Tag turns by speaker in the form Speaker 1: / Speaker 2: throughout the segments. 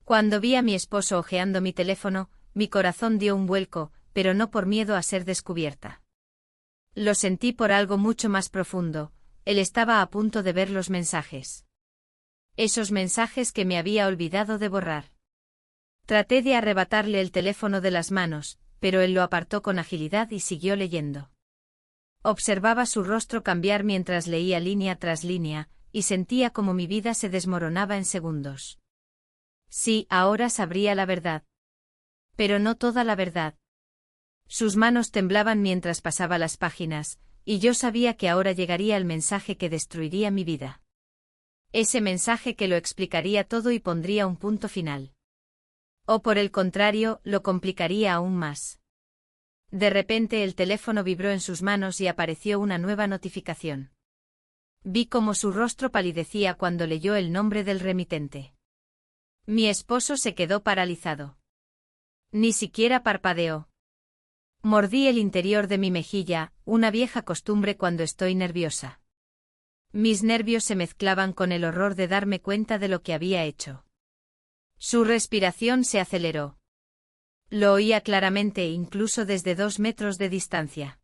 Speaker 1: Cuando vi a mi esposo hojeando mi teléfono, mi corazón dio un vuelco, pero no por miedo a ser descubierta. Lo sentí por algo mucho más profundo. Él estaba a punto de ver los mensajes. Esos mensajes que me había olvidado de borrar. Traté de arrebatarle el teléfono de las manos, pero él lo apartó con agilidad y siguió leyendo. Observaba su rostro cambiar mientras leía línea tras línea, y sentía como mi vida se desmoronaba en segundos. Sí, ahora sabría la verdad. Pero no toda la verdad. Sus manos temblaban mientras pasaba las páginas, y yo sabía que ahora llegaría el mensaje que destruiría mi vida. Ese mensaje que lo explicaría todo y pondría un punto final. O por el contrario, lo complicaría aún más. De repente el teléfono vibró en sus manos y apareció una nueva notificación. Vi cómo su rostro palidecía cuando leyó el nombre del remitente. Mi esposo se quedó paralizado. Ni siquiera parpadeó. Mordí el interior de mi mejilla, una vieja costumbre cuando estoy nerviosa. Mis nervios se mezclaban con el horror de darme cuenta de lo que había hecho. Su respiración se aceleró. Lo oía claramente incluso desde 2 metros de distancia.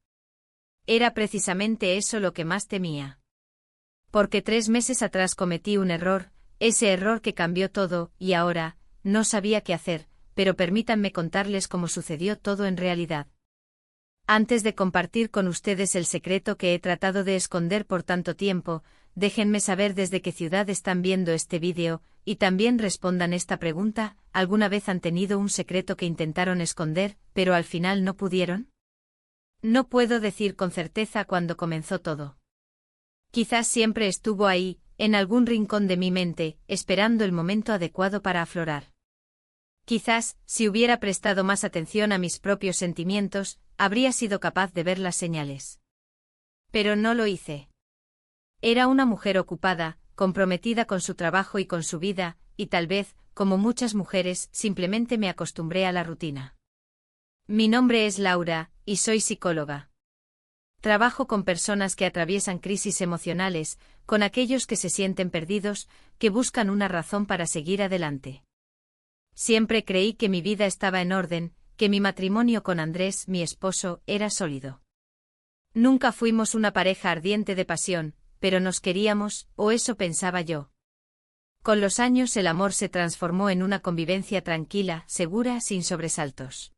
Speaker 1: Era precisamente eso lo que más temía. Porque 3 meses atrás cometí un error, ese error que cambió todo, y ahora, no sabía qué hacer, pero permítanme contarles cómo sucedió todo en realidad. Antes de compartir con ustedes el secreto que he tratado de esconder por tanto tiempo, déjenme saber desde qué ciudad están viendo este vídeo, y también respondan esta pregunta: ¿alguna vez han tenido un secreto que intentaron esconder, pero al final no pudieron? No puedo decir con certeza cuándo comenzó todo. Quizás siempre estuvo ahí, en algún rincón de mi mente, esperando el momento adecuado para aflorar. Quizás, si hubiera prestado más atención a mis propios sentimientos, habría sido capaz de ver las señales. Pero no lo hice. Era una mujer ocupada, comprometida con su trabajo y con su vida, y tal vez, como muchas mujeres, simplemente me acostumbré a la rutina. Mi nombre es Laura, y soy psicóloga. Trabajo con personas que atraviesan crisis emocionales, con aquellos que se sienten perdidos, que buscan una razón para seguir adelante. Siempre creí que mi vida estaba en orden, que mi matrimonio con Andrés, mi esposo, era sólido. Nunca fuimos una pareja ardiente de pasión, pero nos queríamos, o eso pensaba yo. Con los años el amor se transformó en una convivencia tranquila, segura, sin sobresaltos.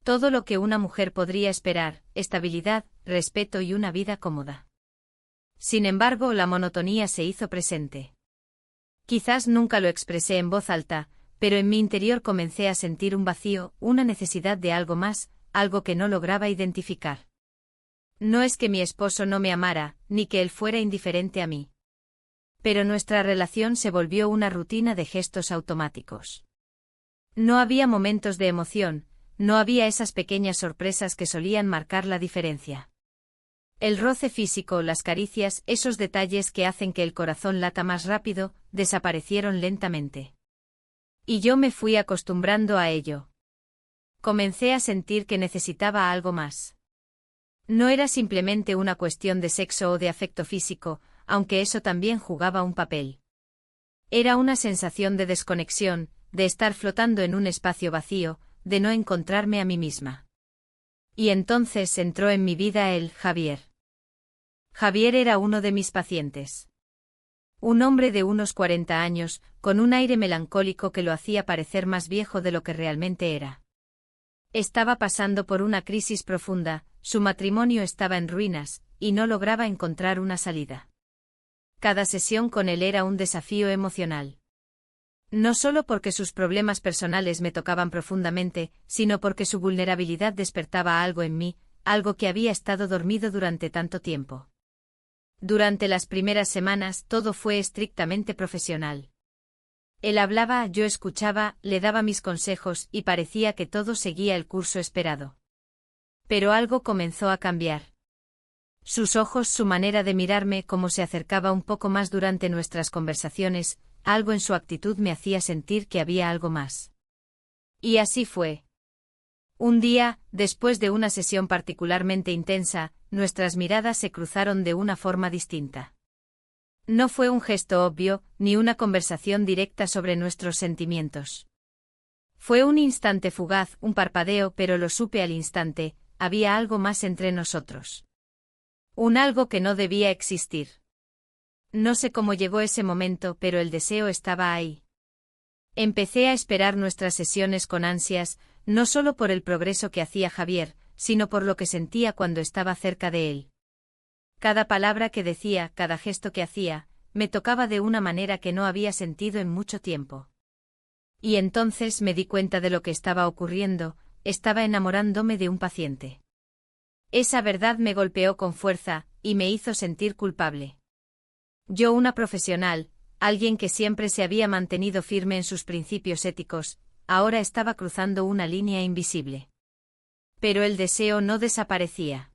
Speaker 1: Todo lo que una mujer podría esperar: estabilidad, respeto y una vida cómoda. Sin embargo, la monotonía se hizo presente. Quizás nunca lo expresé en voz alta, pero en mi interior comencé a sentir un vacío, una necesidad de algo más, algo que no lograba identificar. No es que mi esposo no me amara, ni que él fuera indiferente a mí. Pero nuestra relación se volvió una rutina de gestos automáticos. No había momentos de emoción, no había esas pequeñas sorpresas que solían marcar la diferencia. El roce físico, las caricias, esos detalles que hacen que el corazón lata más rápido, desaparecieron lentamente. Y yo me fui acostumbrando a ello. Comencé a sentir que necesitaba algo más. No era simplemente una cuestión de sexo o de afecto físico, aunque eso también jugaba un papel. Era una sensación de desconexión, de estar flotando en un espacio vacío, de no encontrarme a mí misma. Y entonces entró en mi vida Javier. Javier era uno de mis pacientes. Un hombre de unos 40 años, con un aire melancólico que lo hacía parecer más viejo de lo que realmente era. Estaba pasando por una crisis profunda, su matrimonio estaba en ruinas, y no lograba encontrar una salida. Cada sesión con él era un desafío emocional. No solo porque sus problemas personales me tocaban profundamente, sino porque su vulnerabilidad despertaba algo en mí, algo que había estado dormido durante tanto tiempo. Durante las primeras semanas todo fue estrictamente profesional. Él hablaba, yo escuchaba, le daba mis consejos y parecía que todo seguía el curso esperado. Pero algo comenzó a cambiar. Sus ojos, su manera de mirarme, cómo se acercaba un poco más durante nuestras conversaciones, algo en su actitud me hacía sentir que había algo más. Y así fue. Un día, después de una sesión particularmente intensa, nuestras miradas se cruzaron de una forma distinta. No fue un gesto obvio, ni una conversación directa sobre nuestros sentimientos. Fue un instante fugaz, un parpadeo, pero lo supe al instante, había algo más entre nosotros. Un algo que no debía existir. No sé cómo llegó ese momento, pero el deseo estaba ahí. Empecé a esperar nuestras sesiones con ansias, no solo por el progreso que hacía Javier, sino por lo que sentía cuando estaba cerca de él. Cada palabra que decía, cada gesto que hacía, me tocaba de una manera que no había sentido en mucho tiempo. Y entonces me di cuenta de lo que estaba ocurriendo, estaba enamorándome de un paciente. Esa verdad me golpeó con fuerza, y me hizo sentir culpable. Yo, una profesional, alguien que siempre se había mantenido firme en sus principios éticos, ahora estaba cruzando una línea invisible. Pero el deseo no desaparecía.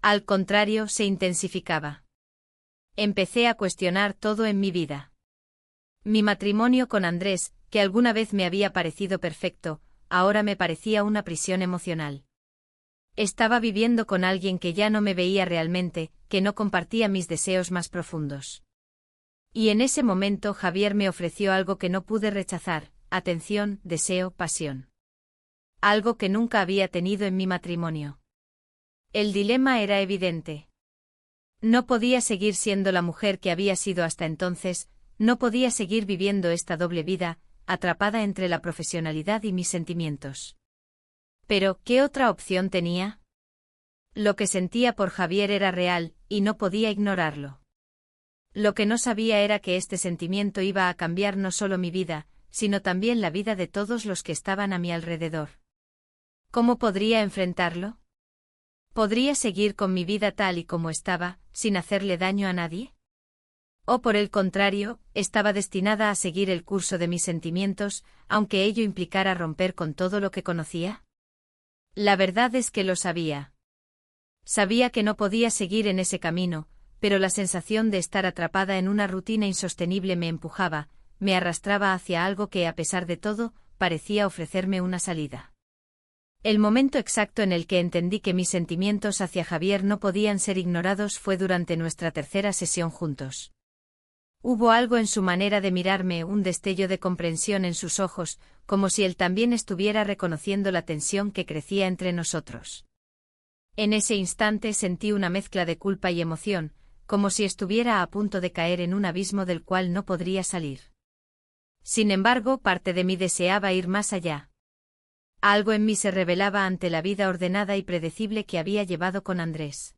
Speaker 1: Al contrario, se intensificaba. Empecé a cuestionar todo en mi vida. Mi matrimonio con Andrés, que alguna vez me había parecido perfecto, ahora me parecía una prisión emocional. Estaba viviendo con alguien que ya no me veía realmente, que no compartía mis deseos más profundos. Y en ese momento Javier me ofreció algo que no pude rechazar: atención, deseo, pasión. Algo que nunca había tenido en mi matrimonio. El dilema era evidente. No podía seguir siendo la mujer que había sido hasta entonces, no podía seguir viviendo esta doble vida, atrapada entre la profesionalidad y mis sentimientos. Pero, ¿qué otra opción tenía? Lo que sentía por Javier era real, y no podía ignorarlo. Lo que no sabía era que este sentimiento iba a cambiar no solo mi vida, sino también la vida de todos los que estaban a mi alrededor. ¿Cómo podría enfrentarlo? ¿Podría seguir con mi vida tal y como estaba, sin hacerle daño a nadie? ¿O por el contrario, estaba destinada a seguir el curso de mis sentimientos, aunque ello implicara romper con todo lo que conocía? La verdad es que lo sabía. Sabía que no podía seguir en ese camino, pero la sensación de estar atrapada en una rutina insostenible me empujaba, me arrastraba hacia algo que, a pesar de todo, parecía ofrecerme una salida. El momento exacto en el que entendí que mis sentimientos hacia Javier no podían ser ignorados fue durante nuestra tercera sesión juntos. Hubo algo en su manera de mirarme, un destello de comprensión en sus ojos, como si él también estuviera reconociendo la tensión que crecía entre nosotros. En ese instante sentí una mezcla de culpa y emoción, como si estuviera a punto de caer en un abismo del cual no podría salir. Sin embargo, parte de mí deseaba ir más allá. Algo en mí se rebelaba ante la vida ordenada y predecible que había llevado con Andrés.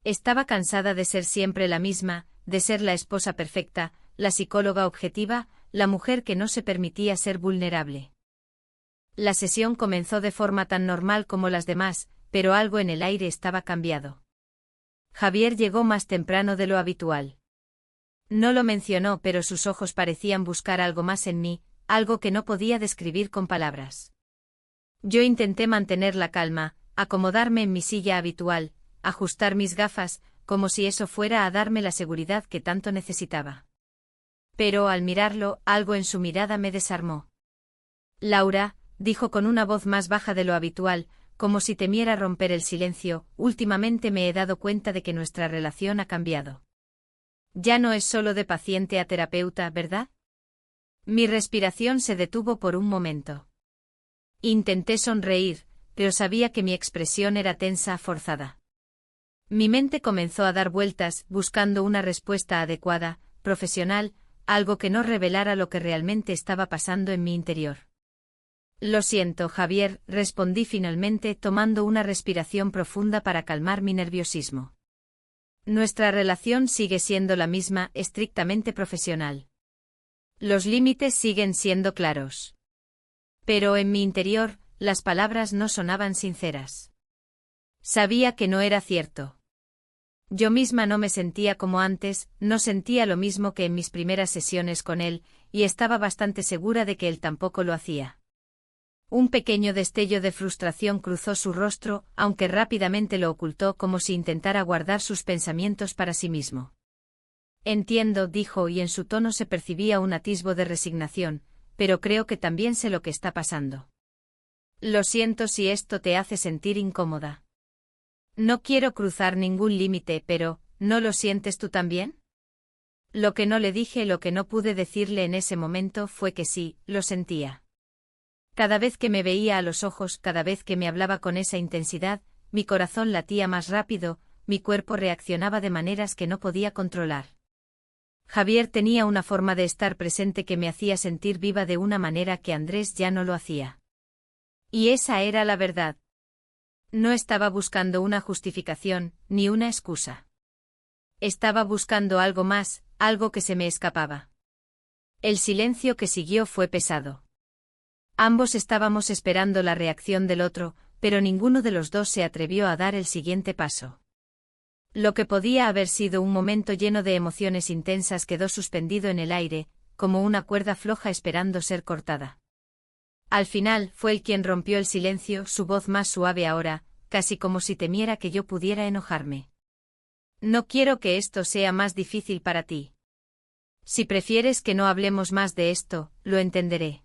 Speaker 1: Estaba cansada de ser siempre la misma, de ser la esposa perfecta, la psicóloga objetiva, la mujer que no se permitía ser vulnerable. La sesión comenzó de forma tan normal como las demás, pero algo en el aire estaba cambiado. Javier llegó más temprano de lo habitual. No lo mencionó, pero sus ojos parecían buscar algo más en mí, algo que no podía describir con palabras. Yo intenté mantener la calma, acomodarme en mi silla habitual, ajustar mis gafas, como si eso fuera a darme la seguridad que tanto necesitaba. Pero al mirarlo, algo en su mirada me desarmó. Laura, dijo con una voz más baja de lo habitual, como si temiera romper el silencio, últimamente me he dado cuenta de que nuestra relación ha cambiado. Ya no es solo de paciente a terapeuta, ¿verdad? Mi respiración se detuvo por un momento. Intenté sonreír, pero sabía que mi expresión era tensa, forzada. Mi mente comenzó a dar vueltas, buscando una respuesta adecuada, profesional, algo que no revelara lo que realmente estaba pasando en mi interior. Lo siento, Javier, respondí finalmente, tomando una respiración profunda para calmar mi nerviosismo. Nuestra relación sigue siendo la misma, estrictamente profesional. Los límites siguen siendo claros. Pero en mi interior, las palabras no sonaban sinceras. Sabía que no era cierto. Yo misma no me sentía como antes, no sentía lo mismo que en mis primeras sesiones con él, y estaba bastante segura de que él tampoco lo hacía. Un pequeño destello de frustración cruzó su rostro, aunque rápidamente lo ocultó como si intentara guardar sus pensamientos para sí mismo. Entiendo, dijo, y en su tono se percibía un atisbo de resignación, pero creo que también sé lo que está pasando. Lo siento si esto te hace sentir incómoda. No quiero cruzar ningún límite, pero, ¿no lo sientes tú también? Lo que no le dije, lo que no pude decirle en ese momento fue que sí, lo sentía. Cada vez que me veía a los ojos, cada vez que me hablaba con esa intensidad, mi corazón latía más rápido, mi cuerpo reaccionaba de maneras que no podía controlar. Javier tenía una forma de estar presente que me hacía sentir viva de una manera que Andrés ya no lo hacía. Y esa era la verdad. No estaba buscando una justificación, ni una excusa. Estaba buscando algo más, algo que se me escapaba. El silencio que siguió fue pesado. Ambos estábamos esperando la reacción del otro, pero ninguno de los dos se atrevió a dar el siguiente paso. Lo que podía haber sido un momento lleno de emociones intensas quedó suspendido en el aire, como una cuerda floja esperando ser cortada. Al final, fue él quien rompió el silencio, su voz más suave ahora, casi como si temiera que yo pudiera enojarme. No quiero que esto sea más difícil para ti. Si prefieres que no hablemos más de esto, lo entenderé.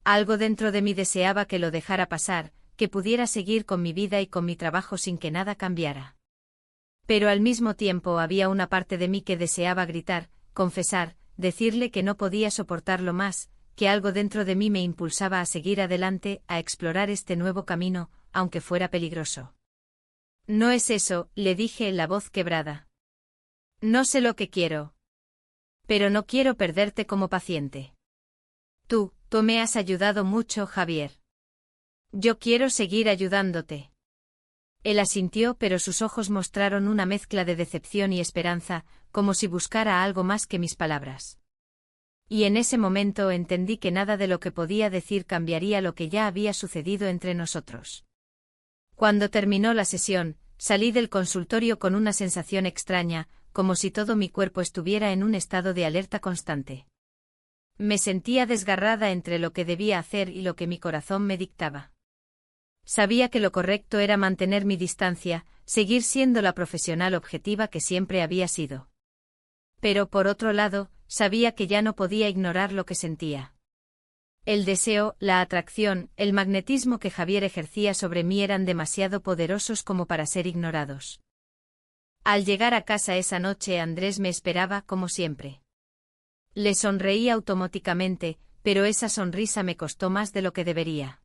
Speaker 1: Algo dentro de mí deseaba que lo dejara pasar, que pudiera seguir con mi vida y con mi trabajo sin que nada cambiara. Pero al mismo tiempo había una parte de mí que deseaba gritar, confesar, decirle que no podía soportarlo más, que algo dentro de mí me impulsaba a seguir adelante, a explorar este nuevo camino, aunque fuera peligroso. No es eso, le dije en la voz quebrada. No sé lo que quiero. Pero no quiero perderte como paciente. Tú me has ayudado mucho, Javier. Yo quiero seguir ayudándote. Él asintió, pero sus ojos mostraron una mezcla de decepción y esperanza, como si buscara algo más que mis palabras. Y en ese momento entendí que nada de lo que podía decir cambiaría lo que ya había sucedido entre nosotros. Cuando terminó la sesión, salí del consultorio con una sensación extraña, como si todo mi cuerpo estuviera en un estado de alerta constante. Me sentía desgarrada entre lo que debía hacer y lo que mi corazón me dictaba. Sabía que lo correcto era mantener mi distancia, seguir siendo la profesional objetiva que siempre había sido. Pero por otro lado, sabía que ya no podía ignorar lo que sentía. El deseo, la atracción, el magnetismo que Javier ejercía sobre mí eran demasiado poderosos como para ser ignorados. Al llegar a casa esa noche, Andrés me esperaba como siempre. Le sonreí automáticamente, pero esa sonrisa me costó más de lo que debería.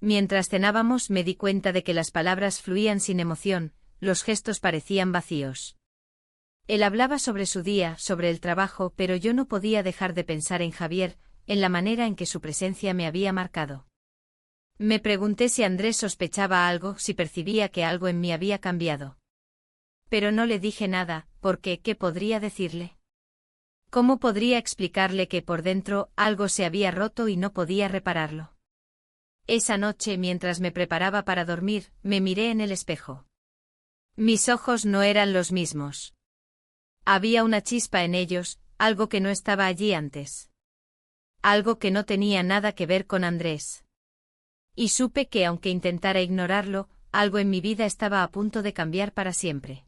Speaker 1: Mientras cenábamos me di cuenta de que las palabras fluían sin emoción, los gestos parecían vacíos. Él hablaba sobre su día, sobre el trabajo, pero yo no podía dejar de pensar en Javier, en la manera en que su presencia me había marcado. Me pregunté si Andrés sospechaba algo, si percibía que algo en mí había cambiado. Pero no le dije nada, porque ¿qué podría decirle? ¿Cómo podría explicarle que por dentro algo se había roto y no podía repararlo? Esa noche, mientras me preparaba para dormir, me miré en el espejo. Mis ojos no eran los mismos. Había una chispa en ellos, algo que no estaba allí antes. Algo que no tenía nada que ver con Andrés. Y supe que aunque intentara ignorarlo, algo en mi vida estaba a punto de cambiar para siempre.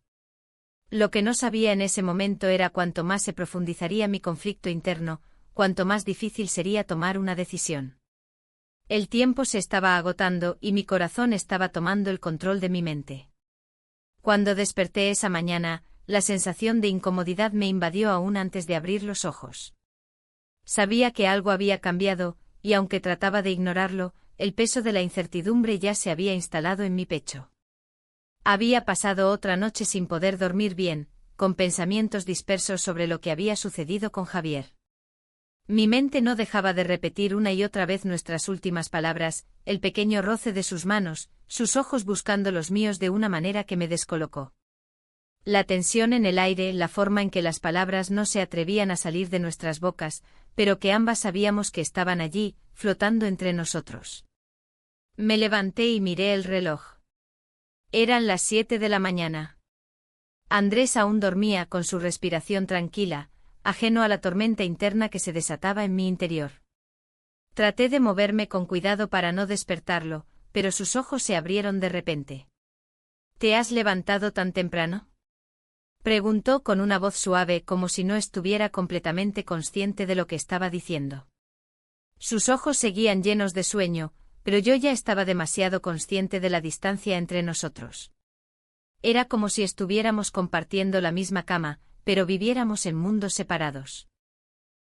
Speaker 1: Lo que no sabía en ese momento era cuánto más se profundizaría mi conflicto interno, cuánto más difícil sería tomar una decisión. El tiempo se estaba agotando y mi corazón estaba tomando el control de mi mente. Cuando desperté esa mañana, la sensación de incomodidad me invadió aún antes de abrir los ojos. Sabía que algo había cambiado, y aunque trataba de ignorarlo, el peso de la incertidumbre ya se había instalado en mi pecho. Había pasado otra noche sin poder dormir bien, con pensamientos dispersos sobre lo que había sucedido con Javier. Mi mente no dejaba de repetir una y otra vez nuestras últimas palabras, el pequeño roce de sus manos, sus ojos buscando los míos de una manera que me descolocó. La tensión en el aire, la forma en que las palabras no se atrevían a salir de nuestras bocas, pero que ambas sabíamos que estaban allí, flotando entre nosotros. Me levanté y miré el reloj. Eran las 7 de la mañana. Andrés aún dormía con su respiración tranquila, ajeno a la tormenta interna que se desataba en mi interior. Traté de moverme con cuidado para no despertarlo, pero sus ojos se abrieron de repente. ¿Te has levantado tan temprano?, preguntó con una voz suave, como si no estuviera completamente consciente de lo que estaba diciendo. Sus ojos seguían llenos de sueño, pero yo ya estaba demasiado consciente de la distancia entre nosotros. Era como si estuviéramos compartiendo la misma cama, pero viviéramos en mundos separados.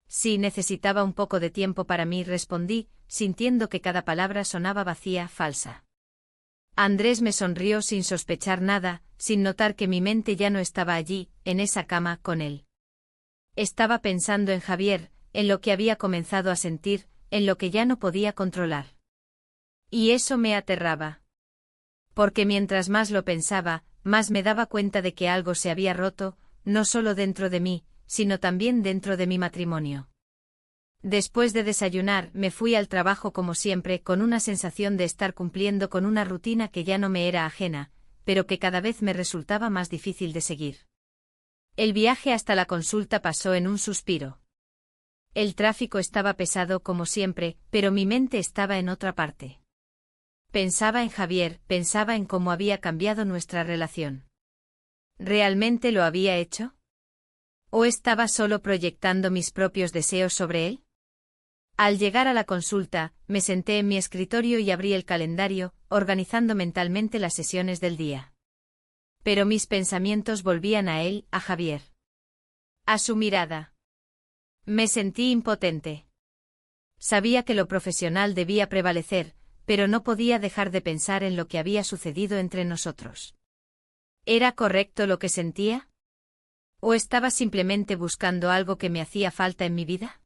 Speaker 1: Sí, necesitaba un poco de tiempo para mí, respondí, sintiendo que cada palabra sonaba vacía, falsa. Andrés me sonrió sin sospechar nada, sin notar que mi mente ya no estaba allí, en esa cama, con él. Estaba pensando en Javier, en lo que había comenzado a sentir, en lo que ya no podía controlar. Y eso me aterraba. Porque mientras más lo pensaba, más me daba cuenta de que algo se había roto, no solo dentro de mí, sino también dentro de mi matrimonio. Después de desayunar, me fui al trabajo como siempre, con una sensación de estar cumpliendo con una rutina que ya no me era ajena, pero que cada vez me resultaba más difícil de seguir. El viaje hasta la consulta pasó en un suspiro. El tráfico estaba pesado como siempre, pero mi mente estaba en otra parte. Pensaba en Javier, pensaba en cómo había cambiado nuestra relación. ¿Realmente lo había hecho? ¿O estaba solo proyectando mis propios deseos sobre él? Al llegar a la consulta, me senté en mi escritorio y abrí el calendario, organizando mentalmente las sesiones del día. Pero mis pensamientos volvían a él, a Javier. A su mirada. Me sentí impotente. Sabía que lo profesional debía prevalecer, pero no podía dejar de pensar en lo que había sucedido entre nosotros. ¿Era correcto lo que sentía? ¿O estaba simplemente buscando algo que me hacía falta en mi vida?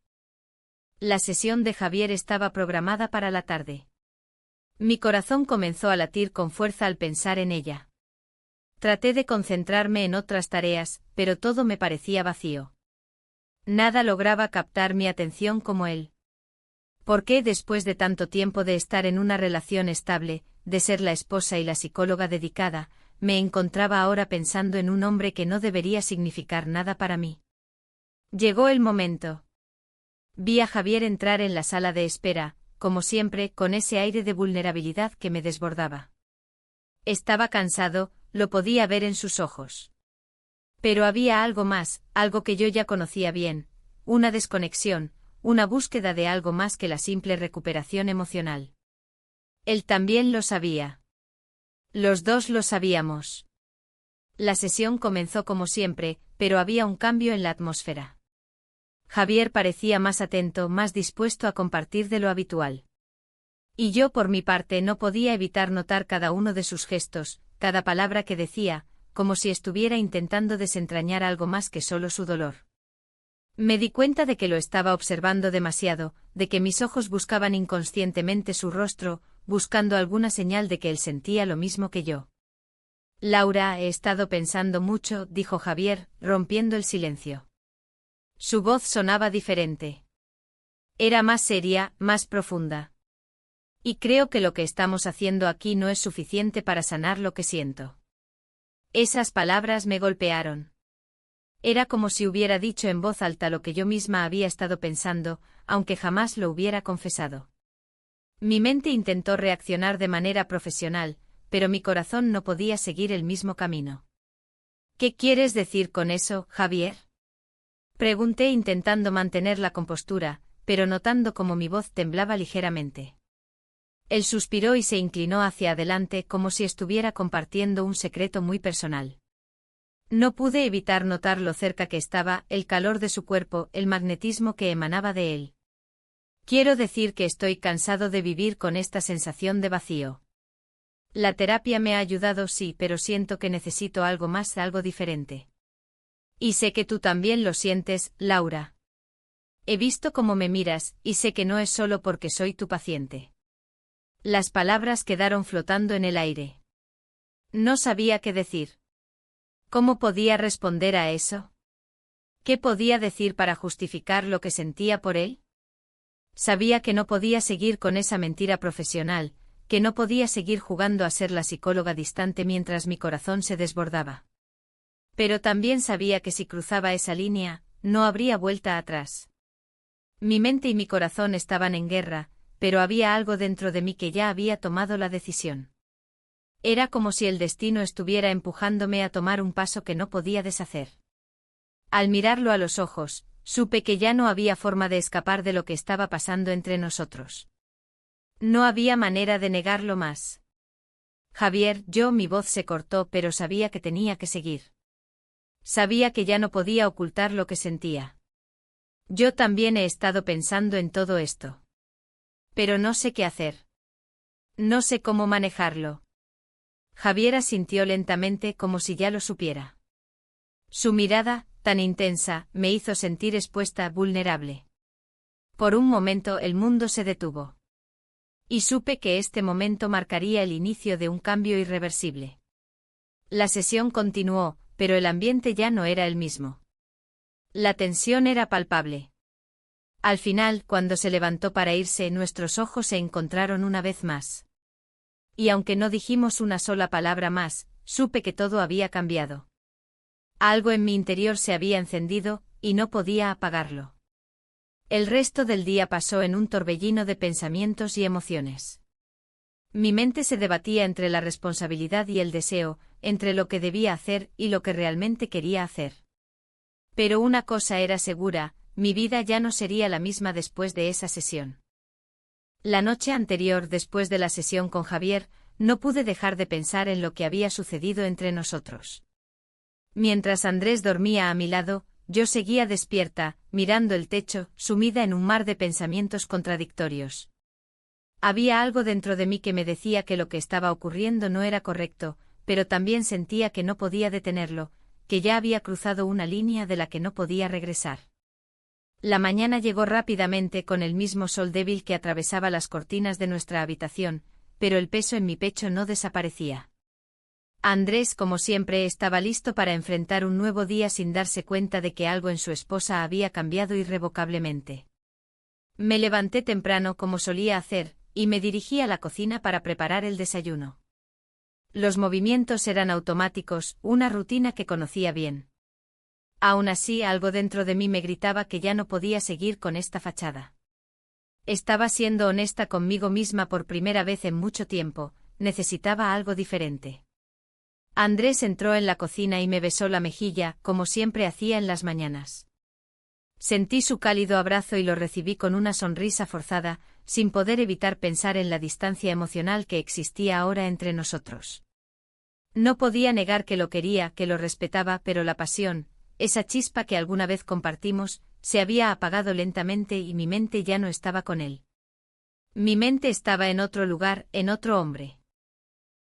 Speaker 1: La sesión de Javier estaba programada para la tarde. Mi corazón comenzó a latir con fuerza al pensar en ella. Traté de concentrarme en otras tareas, pero todo me parecía vacío. Nada lograba captar mi atención como él. ¿Por qué después de tanto tiempo de estar en una relación estable, de ser la esposa y la psicóloga dedicada, me encontraba ahora pensando en un hombre que no debería significar nada para mí? Llegó el momento. Vi a Javier entrar en la sala de espera, como siempre, con ese aire de vulnerabilidad que me desbordaba. Estaba cansado, lo podía ver en sus ojos. Pero había algo más, algo que yo ya conocía bien, una desconexión, una búsqueda de algo más que la simple recuperación emocional. Él también lo sabía. Los dos lo sabíamos. La sesión comenzó como siempre, pero había un cambio en la atmósfera. Javier parecía más atento, más dispuesto a compartir de lo habitual. Y yo por mi parte no podía evitar notar cada uno de sus gestos, cada palabra que decía, como si estuviera intentando desentrañar algo más que solo su dolor. Me di cuenta de que lo estaba observando demasiado, de que mis ojos buscaban inconscientemente su rostro, buscando alguna señal de que él sentía lo mismo que yo. Laura, he estado pensando mucho, dijo Javier, rompiendo el silencio. Su voz sonaba diferente. Era más seria, más profunda. Y creo que lo que estamos haciendo aquí no es suficiente para sanar lo que siento. Esas palabras me golpearon. Era como si hubiera dicho en voz alta lo que yo misma había estado pensando, aunque jamás lo hubiera confesado. Mi mente intentó reaccionar de manera profesional, pero mi corazón no podía seguir el mismo camino. ¿Qué quieres decir con eso, Javier? Pregunté intentando mantener la compostura, pero notando cómo mi voz temblaba ligeramente. Él suspiró y se inclinó hacia adelante como si estuviera compartiendo un secreto muy personal. No pude evitar notar lo cerca que estaba, el calor de su cuerpo, el magnetismo que emanaba de él. Quiero decir que estoy cansado de vivir con esta sensación de vacío. La terapia me ha ayudado, sí, pero siento que necesito algo más, algo diferente. Y sé que tú también lo sientes, Laura. He visto cómo me miras, y sé que no es solo porque soy tu paciente. Las palabras quedaron flotando en el aire. No sabía qué decir. ¿Cómo podía responder a eso? ¿Qué podía decir para justificar lo que sentía por él? Sabía que no podía seguir con esa mentira profesional, que no podía seguir jugando a ser la psicóloga distante mientras mi corazón se desbordaba. Pero también sabía que si cruzaba esa línea, no habría vuelta atrás. Mi mente y mi corazón estaban en guerra, pero había algo dentro de mí que ya había tomado la decisión. Era como si el destino estuviera empujándome a tomar un paso que no podía deshacer. Al mirarlo a los ojos, supe que ya no había forma de escapar de lo que estaba pasando entre nosotros. No había manera de negarlo más. Javier, mi voz se cortó, pero sabía que tenía que seguir. Sabía que ya no podía ocultar lo que sentía. Yo también he estado pensando en todo esto. Pero no sé qué hacer. No sé cómo manejarlo. Javier asintió lentamente como si ya lo supiera. Su mirada, tan intensa, me hizo sentir expuesta, vulnerable. Por un momento el mundo se detuvo. Y supe que este momento marcaría el inicio de un cambio irreversible. La sesión continuó, pero el ambiente ya no era el mismo. La tensión era palpable. Al final, cuando se levantó para irse, nuestros ojos se encontraron una vez más. Y aunque no dijimos una sola palabra más, supe que todo había cambiado. Algo en mi interior se había encendido, y no podía apagarlo. El resto del día pasó en un torbellino de pensamientos y emociones. Mi mente se debatía entre la responsabilidad y el deseo, entre lo que debía hacer y lo que realmente quería hacer. Pero una cosa era segura, mi vida ya no sería la misma después de esa sesión. La noche anterior, después de la sesión con Javier, no pude dejar de pensar en lo que había sucedido entre nosotros. Mientras Andrés dormía a mi lado, yo seguía despierta, mirando el techo, sumida en un mar de pensamientos contradictorios. Había algo dentro de mí que me decía que lo que estaba ocurriendo no era correcto, pero también sentía que no podía detenerlo, que ya había cruzado una línea de la que no podía regresar. La mañana llegó rápidamente con el mismo sol débil que atravesaba las cortinas de nuestra habitación, pero el peso en mi pecho no desaparecía. Andrés, como siempre, estaba listo para enfrentar un nuevo día sin darse cuenta de que algo en su esposa había cambiado irrevocablemente. Me levanté temprano como solía hacer, y me dirigí a la cocina para preparar el desayuno. Los movimientos eran automáticos, una rutina que conocía bien. Aún así, algo dentro de mí me gritaba que ya no podía seguir con esta fachada. Estaba siendo honesta conmigo misma por primera vez en mucho tiempo, necesitaba algo diferente. Andrés entró en la cocina y me besó la mejilla, como siempre hacía en las mañanas. Sentí su cálido abrazo y lo recibí con una sonrisa forzada, sin poder evitar pensar en la distancia emocional que existía ahora entre nosotros. No podía negar que lo quería, que lo respetaba, pero la pasión, esa chispa que alguna vez compartimos, se había apagado lentamente y mi mente ya no estaba con él. Mi mente estaba en otro lugar, en otro hombre.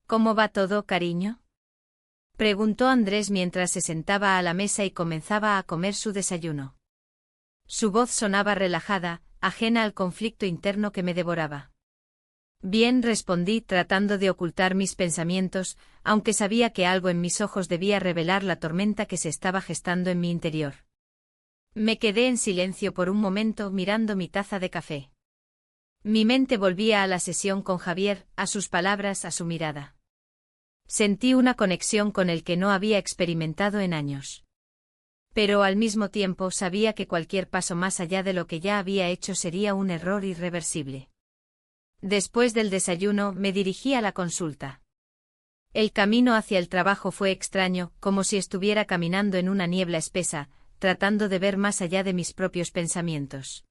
Speaker 1: ¿Cómo va todo, cariño?, preguntó Andrés mientras se sentaba a la mesa y comenzaba a comer su desayuno. Su voz sonaba relajada, ajena al conflicto interno que me devoraba. Bien, respondí tratando de ocultar mis pensamientos, aunque sabía que algo en mis ojos debía revelar la tormenta que se estaba gestando en mi interior. Me quedé en silencio por un momento mirando mi taza de café. Mi mente volvía a la sesión con Javier, a sus palabras, a su mirada. Sentí una conexión con el que no había experimentado en años. Pero al mismo tiempo sabía que cualquier paso más allá de lo que ya había hecho sería un error irreversible. Después del desayuno me dirigí a la consulta. El camino hacia el trabajo fue extraño, como si estuviera caminando en una niebla espesa, tratando de ver más allá de mis propios pensamientos.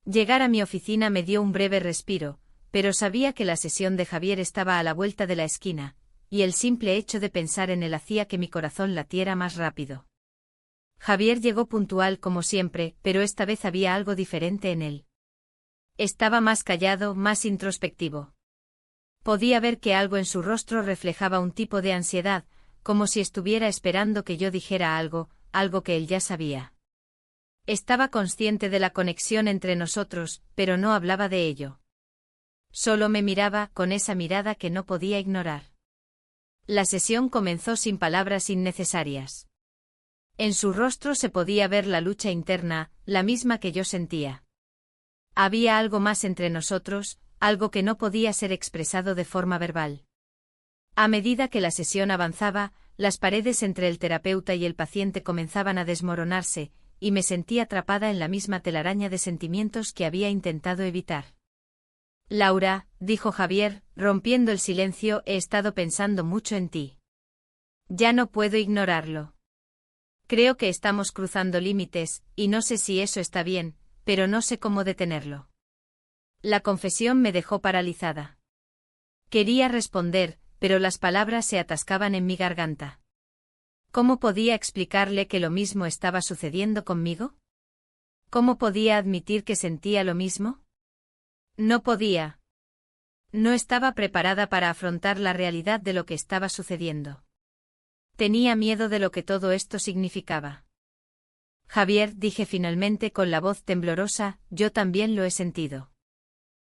Speaker 1: Llegar a mi oficina me dio un breve respiro, pero sabía que la sesión de Javier estaba a la vuelta de la esquina, y el simple hecho de pensar en él hacía que mi corazón latiera más rápido. Javier llegó puntual como siempre, pero esta vez había algo diferente en él. Estaba más callado, más introspectivo. Podía ver que algo en su rostro reflejaba un tipo de ansiedad, como si estuviera esperando que yo dijera algo, algo que él ya sabía. Estaba consciente de la conexión entre nosotros, pero no hablaba de ello. Solo me miraba con esa mirada que no podía ignorar. La sesión comenzó sin palabras innecesarias. En su rostro se podía ver la lucha interna, la misma que yo sentía. Había algo más entre nosotros, algo que no podía ser expresado de forma verbal. A medida que la sesión avanzaba, las paredes entre el terapeuta y el paciente comenzaban a desmoronarse, y me sentí atrapada en la misma telaraña de sentimientos que había intentado evitar. Laura, dijo Javier, rompiendo el silencio, he estado pensando mucho en ti. Ya no puedo ignorarlo. Creo que estamos cruzando límites, y no sé si eso está bien, pero no sé cómo detenerlo. La confesión me dejó paralizada. Quería responder, pero las palabras se atascaban en mi garganta. ¿Cómo podía explicarle que lo mismo estaba sucediendo conmigo? ¿Cómo podía admitir que sentía lo mismo? No podía. No estaba preparada para afrontar la realidad de lo que estaba sucediendo. Tenía miedo de lo que todo esto significaba. Javier, dije finalmente con la voz temblorosa, yo también lo he sentido.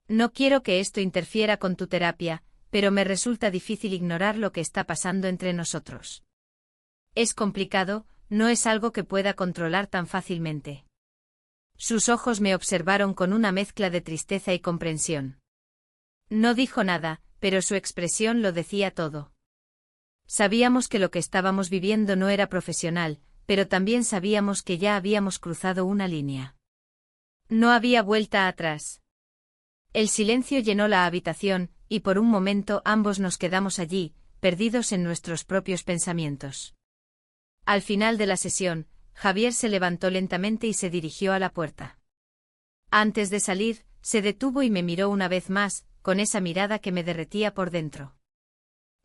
Speaker 1: No quiero que esto interfiera con tu terapia, pero me resulta difícil ignorar lo que está pasando entre nosotros. Es complicado, no es algo que pueda controlar tan fácilmente. Sus ojos me observaron con una mezcla de tristeza y comprensión. No dijo nada, pero su expresión lo decía todo. Sabíamos que lo que estábamos viviendo no era profesional, pero también sabíamos que ya habíamos cruzado una línea. No había vuelta atrás. El silencio llenó la habitación, y por un momento ambos nos quedamos allí, perdidos en nuestros propios pensamientos. Al final de la sesión, Javier se levantó lentamente y se dirigió a la puerta. Antes de salir, se detuvo y me miró una vez más, con esa mirada que me derretía por dentro.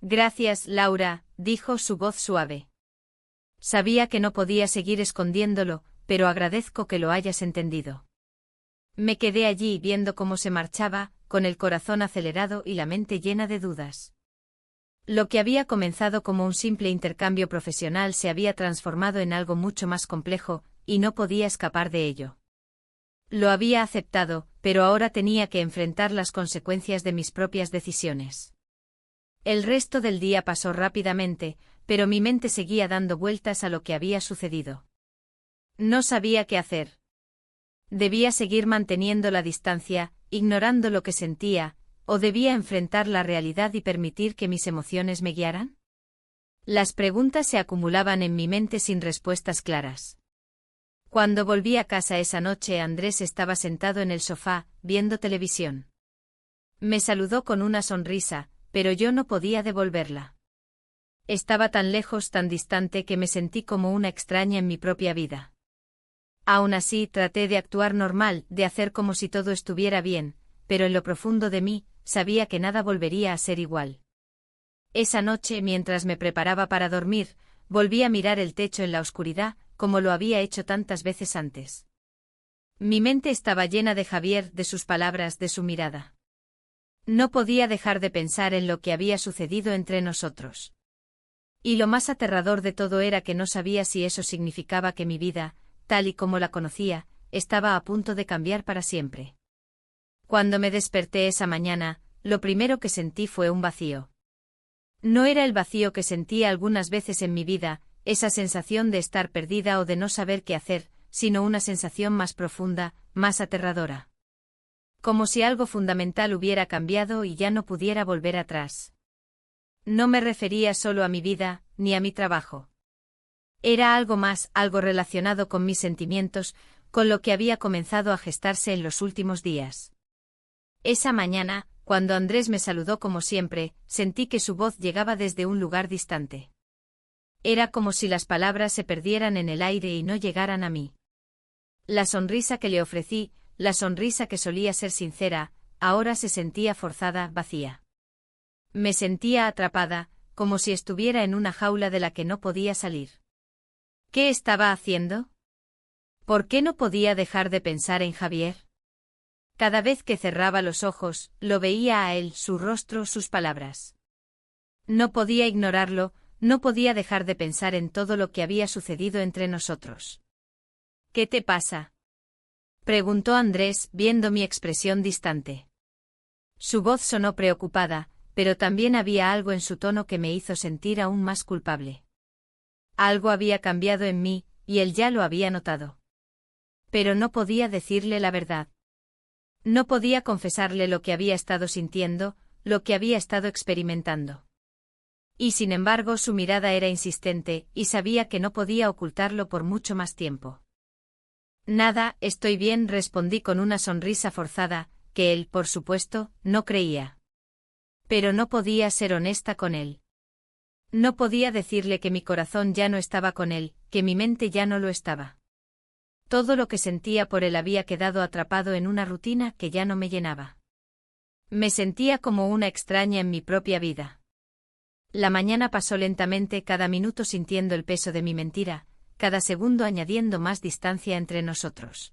Speaker 1: Gracias, Laura, dijo su voz suave. Sabía que no podía seguir escondiéndolo, pero agradezco que lo hayas entendido. Me quedé allí viendo cómo se marchaba, con el corazón acelerado y la mente llena de dudas. Lo que había comenzado como un simple intercambio profesional se había transformado en algo mucho más complejo, y no podía escapar de ello. Lo había aceptado, pero ahora tenía que enfrentar las consecuencias de mis propias decisiones. El resto del día pasó rápidamente, pero mi mente seguía dando vueltas a lo que había sucedido. No sabía qué hacer. ¿Debía seguir manteniendo la distancia, ignorando lo que sentía, o debía enfrentar la realidad y permitir que mis emociones me guiaran? Las preguntas se acumulaban en mi mente sin respuestas claras. Cuando volví a casa esa noche, Andrés estaba sentado en el sofá, viendo televisión. Me saludó con una sonrisa, pero yo no podía devolverla. Estaba tan lejos, tan distante, que me sentí como una extraña en mi propia vida. Aún así, traté de actuar normal, de hacer como si todo estuviera bien, pero en lo profundo de mí, sabía que nada volvería a ser igual. Esa noche, mientras me preparaba para dormir, volví a mirar el techo en la oscuridad, como lo había hecho tantas veces antes. Mi mente estaba llena de Javier, de sus palabras, de su mirada. No podía dejar de pensar en lo que había sucedido entre nosotros. Y lo más aterrador de todo era que no sabía si eso significaba que mi vida, tal y como la conocía, estaba a punto de cambiar para siempre. Cuando me desperté esa mañana, lo primero que sentí fue un vacío. No era el vacío que sentía algunas veces en mi vida, esa sensación de estar perdida o de no saber qué hacer, sino una sensación más profunda, más aterradora. Como si algo fundamental hubiera cambiado y ya no pudiera volver atrás. No me refería solo a mi vida, ni a mi trabajo. Era algo más, algo relacionado con mis sentimientos, con lo que había comenzado a gestarse en los últimos días. Esa mañana, cuando Andrés me saludó como siempre, sentí que su voz llegaba desde un lugar distante. Era como si las palabras se perdieran en el aire y no llegaran a mí. La sonrisa que le ofrecí, la sonrisa que solía ser sincera, ahora se sentía forzada, vacía. Me sentía atrapada, como si estuviera en una jaula de la que no podía salir. ¿Qué estaba haciendo? ¿Por qué no podía dejar de pensar en Javier? Cada vez que cerraba los ojos, lo veía a él, su rostro, sus palabras. No podía ignorarlo, no podía dejar de pensar en todo lo que había sucedido entre nosotros. ¿Qué te pasa?, preguntó Andrés, viendo mi expresión distante. Su voz sonó preocupada, pero también había algo en su tono que me hizo sentir aún más culpable. Algo había cambiado en mí, y él ya lo había notado. Pero no podía decirle la verdad. No podía confesarle lo que había estado sintiendo, lo que había estado experimentando. Y sin embargo su mirada era insistente, y sabía que no podía ocultarlo por mucho más tiempo. Nada, estoy bien, respondí con una sonrisa forzada, que él, por supuesto, no creía. Pero no podía ser honesta con él. No podía decirle que mi corazón ya no estaba con él, que mi mente ya no lo estaba. Todo lo que sentía por él había quedado atrapado en una rutina que ya no me llenaba. Me sentía como una extraña en mi propia vida. La mañana pasó lentamente, cada minuto sintiendo el peso de mi mentira, cada segundo añadiendo más distancia entre nosotros.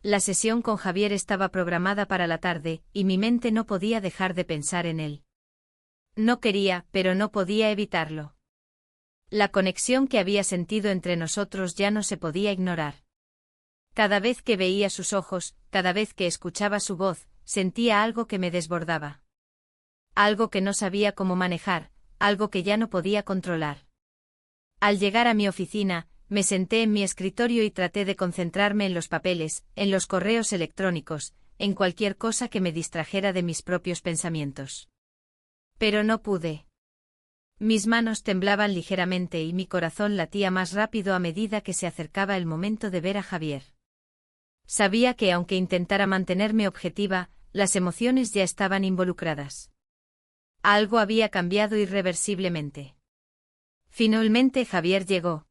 Speaker 1: La sesión con Javier estaba programada para la tarde, y mi mente no podía dejar de pensar en él. No quería, pero no podía evitarlo. La conexión que había sentido entre nosotros ya no se podía ignorar. Cada vez que veía sus ojos, cada vez que escuchaba su voz, sentía algo que me desbordaba. Algo que no sabía cómo manejar, algo que ya no podía controlar. Al llegar a mi oficina, me senté en mi escritorio y traté de concentrarme en los papeles, en los correos electrónicos, en cualquier cosa que me distrajera de mis propios pensamientos. Pero no pude. Mis manos temblaban ligeramente y mi corazón latía más rápido a medida que se acercaba el momento de ver a Javier. Sabía que aunque intentara mantenerme objetiva, las emociones ya estaban involucradas. Algo había cambiado irreversiblemente. Finalmente Javier llegó.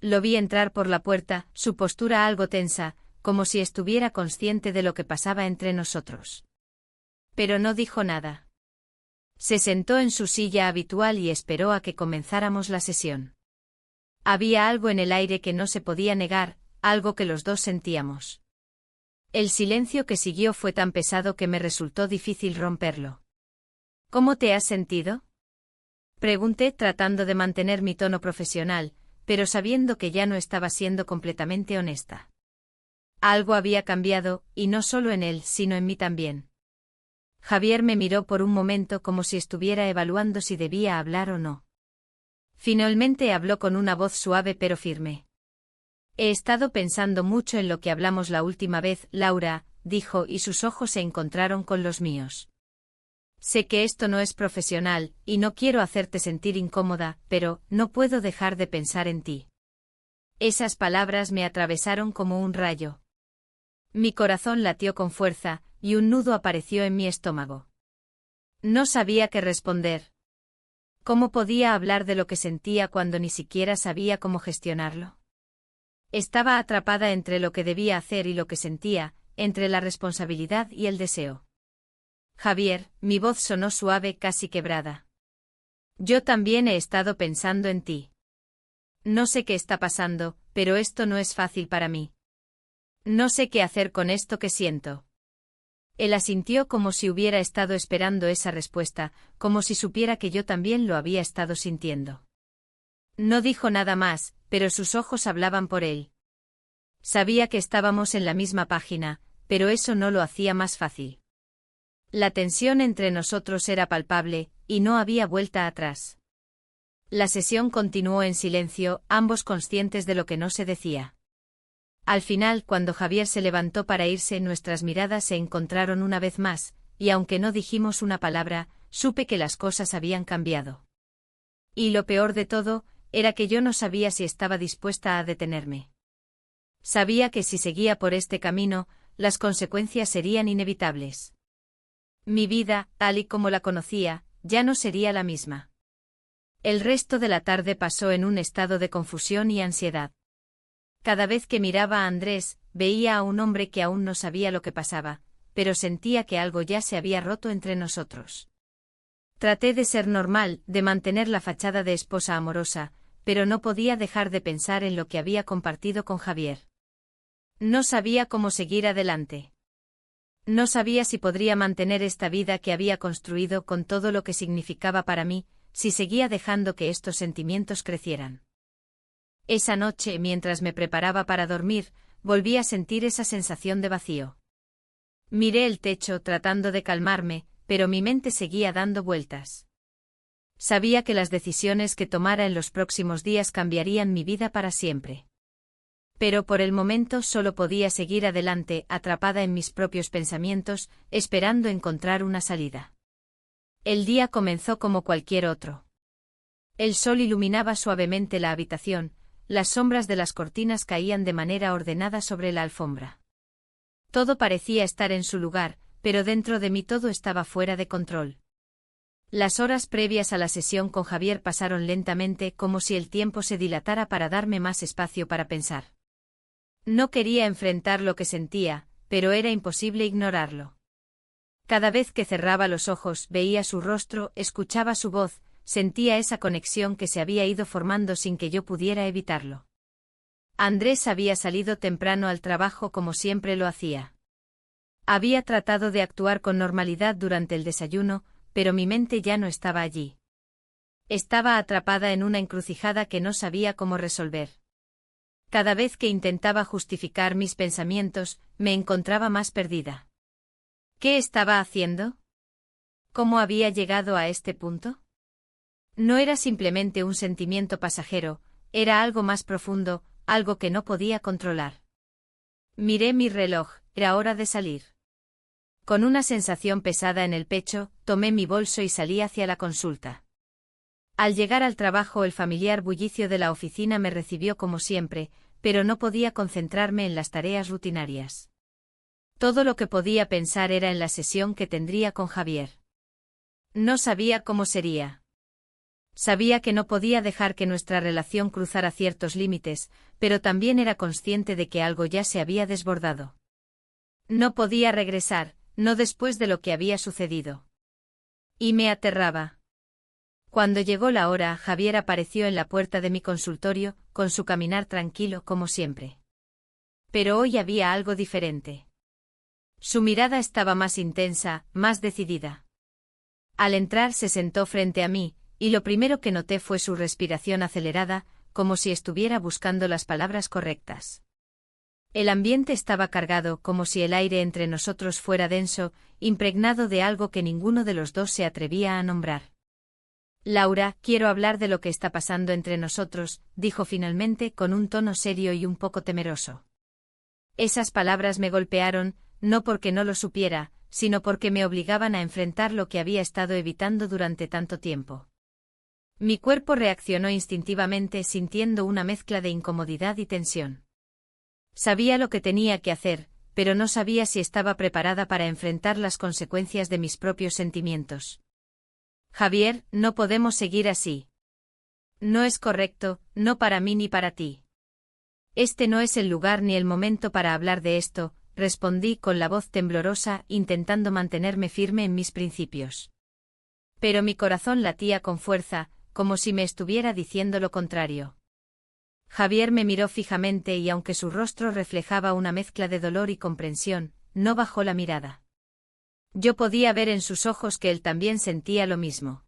Speaker 1: Lo vi entrar por la puerta, su postura algo tensa, como si estuviera consciente de lo que pasaba entre nosotros. Pero no dijo nada. Se sentó en su silla habitual y esperó a que comenzáramos la sesión. Había algo en el aire que no se podía negar, algo que los dos sentíamos. El silencio que siguió fue tan pesado que me resultó difícil romperlo. ¿Cómo te has sentido? Pregunté tratando de mantener mi tono profesional, pero sabiendo que ya no estaba siendo completamente honesta. Algo había cambiado, y no solo en él, sino en mí también. Javier me miró por un momento como si estuviera evaluando si debía hablar o no. Finalmente habló con una voz suave pero firme. He estado pensando mucho en lo que hablamos la última vez, Laura, dijo, y sus ojos se encontraron con los míos. Sé que esto no es profesional, y no quiero hacerte sentir incómoda, pero no puedo dejar de pensar en ti. Esas palabras me atravesaron como un rayo. Mi corazón latió con fuerza, y un nudo apareció en mi estómago. No sabía qué responder. ¿Cómo podía hablar de lo que sentía cuando ni siquiera sabía cómo gestionarlo? Estaba atrapada entre lo que debía hacer y lo que sentía, entre la responsabilidad y el deseo. Javier, mi voz sonó suave, casi quebrada. Yo también he estado pensando en ti. No sé qué está pasando, pero esto no es fácil para mí. No sé qué hacer con esto que siento. Él asintió como si hubiera estado esperando esa respuesta, como si supiera que yo también lo había estado sintiendo. No dijo nada más, pero sus ojos hablaban por él. Sabía que estábamos en la misma página, pero eso no lo hacía más fácil. La tensión entre nosotros era palpable, y no había vuelta atrás. La sesión continuó en silencio, ambos conscientes de lo que no se decía. Al final, cuando Javier se levantó para irse, nuestras miradas se encontraron una vez más, y aunque no dijimos una palabra, supe que las cosas habían cambiado. Y lo peor de todo, era que yo no sabía si estaba dispuesta a detenerme. Sabía que si seguía por este camino, las consecuencias serían inevitables. Mi vida, tal y como la conocía, ya no sería la misma. El resto de la tarde pasó en un estado de confusión y ansiedad. Cada vez que miraba a Andrés, veía a un hombre que aún no sabía lo que pasaba, pero sentía que algo ya se había roto entre nosotros. Traté de ser normal, de mantener la fachada de esposa amorosa, pero no podía dejar de pensar en lo que había compartido con Javier. No sabía cómo seguir adelante. No sabía si podría mantener esta vida que había construido con todo lo que significaba para mí, si seguía dejando que estos sentimientos crecieran. Esa noche, mientras me preparaba para dormir, volví a sentir esa sensación de vacío. Miré el techo tratando de calmarme, pero mi mente seguía dando vueltas. Sabía que las decisiones que tomara en los próximos días cambiarían mi vida para siempre. Pero por el momento solo podía seguir adelante, atrapada en mis propios pensamientos, esperando encontrar una salida. El día comenzó como cualquier otro. El sol iluminaba suavemente la habitación, las sombras de las cortinas caían de manera ordenada sobre la alfombra. Todo parecía estar en su lugar, pero dentro de mí todo estaba fuera de control. Las horas previas a la sesión con Javier pasaron lentamente, como si el tiempo se dilatara para darme más espacio para pensar. No quería enfrentar lo que sentía, pero era imposible ignorarlo. Cada vez que cerraba los ojos, veía su rostro, escuchaba su voz, sentía esa conexión que se había ido formando sin que yo pudiera evitarlo. Andrés había salido temprano al trabajo como siempre lo hacía. Había tratado de actuar con normalidad durante el desayuno, pero mi mente ya no estaba allí. Estaba atrapada en una encrucijada que no sabía cómo resolver. Cada vez que intentaba justificar mis pensamientos, me encontraba más perdida. ¿Qué estaba haciendo? ¿Cómo había llegado a este punto? No era simplemente un sentimiento pasajero, era algo más profundo, algo que no podía controlar. Miré mi reloj, era hora de salir. Con una sensación pesada en el pecho, tomé mi bolso y salí hacia la consulta. Al llegar al trabajo, el familiar bullicio de la oficina me recibió como siempre, pero no podía concentrarme en las tareas rutinarias. Todo lo que podía pensar era en la sesión que tendría con Javier. No sabía cómo sería. Sabía que no podía dejar que nuestra relación cruzara ciertos límites, pero también era consciente de que algo ya se había desbordado. No podía regresar, no después de lo que había sucedido. Y me aterraba. Cuando llegó la hora, Javier apareció en la puerta de mi consultorio, con su caminar tranquilo como siempre. Pero hoy había algo diferente. Su mirada estaba más intensa, más decidida. Al entrar se sentó frente a mí, y lo primero que noté fue su respiración acelerada, como si estuviera buscando las palabras correctas. El ambiente estaba cargado, como si el aire entre nosotros fuera denso, impregnado de algo que ninguno de los dos se atrevía a nombrar. Laura, quiero hablar de lo que está pasando entre nosotros, dijo finalmente con un tono serio y un poco temeroso. Esas palabras me golpearon, no porque no lo supiera, sino porque me obligaban a enfrentar lo que había estado evitando durante tanto tiempo. Mi cuerpo reaccionó instintivamente sintiendo una mezcla de incomodidad y tensión. Sabía lo que tenía que hacer, pero no sabía si estaba preparada para enfrentar las consecuencias de mis propios sentimientos. Javier, no podemos seguir así. No es correcto, no para mí ni para ti. Este no es el lugar ni el momento para hablar de esto, respondí con la voz temblorosa, intentando mantenerme firme en mis principios. Pero mi corazón latía con fuerza, como si me estuviera diciendo lo contrario. Javier me miró fijamente y aunque su rostro reflejaba una mezcla de dolor y comprensión, no bajó la mirada. Yo podía ver en sus ojos que él también sentía lo mismo.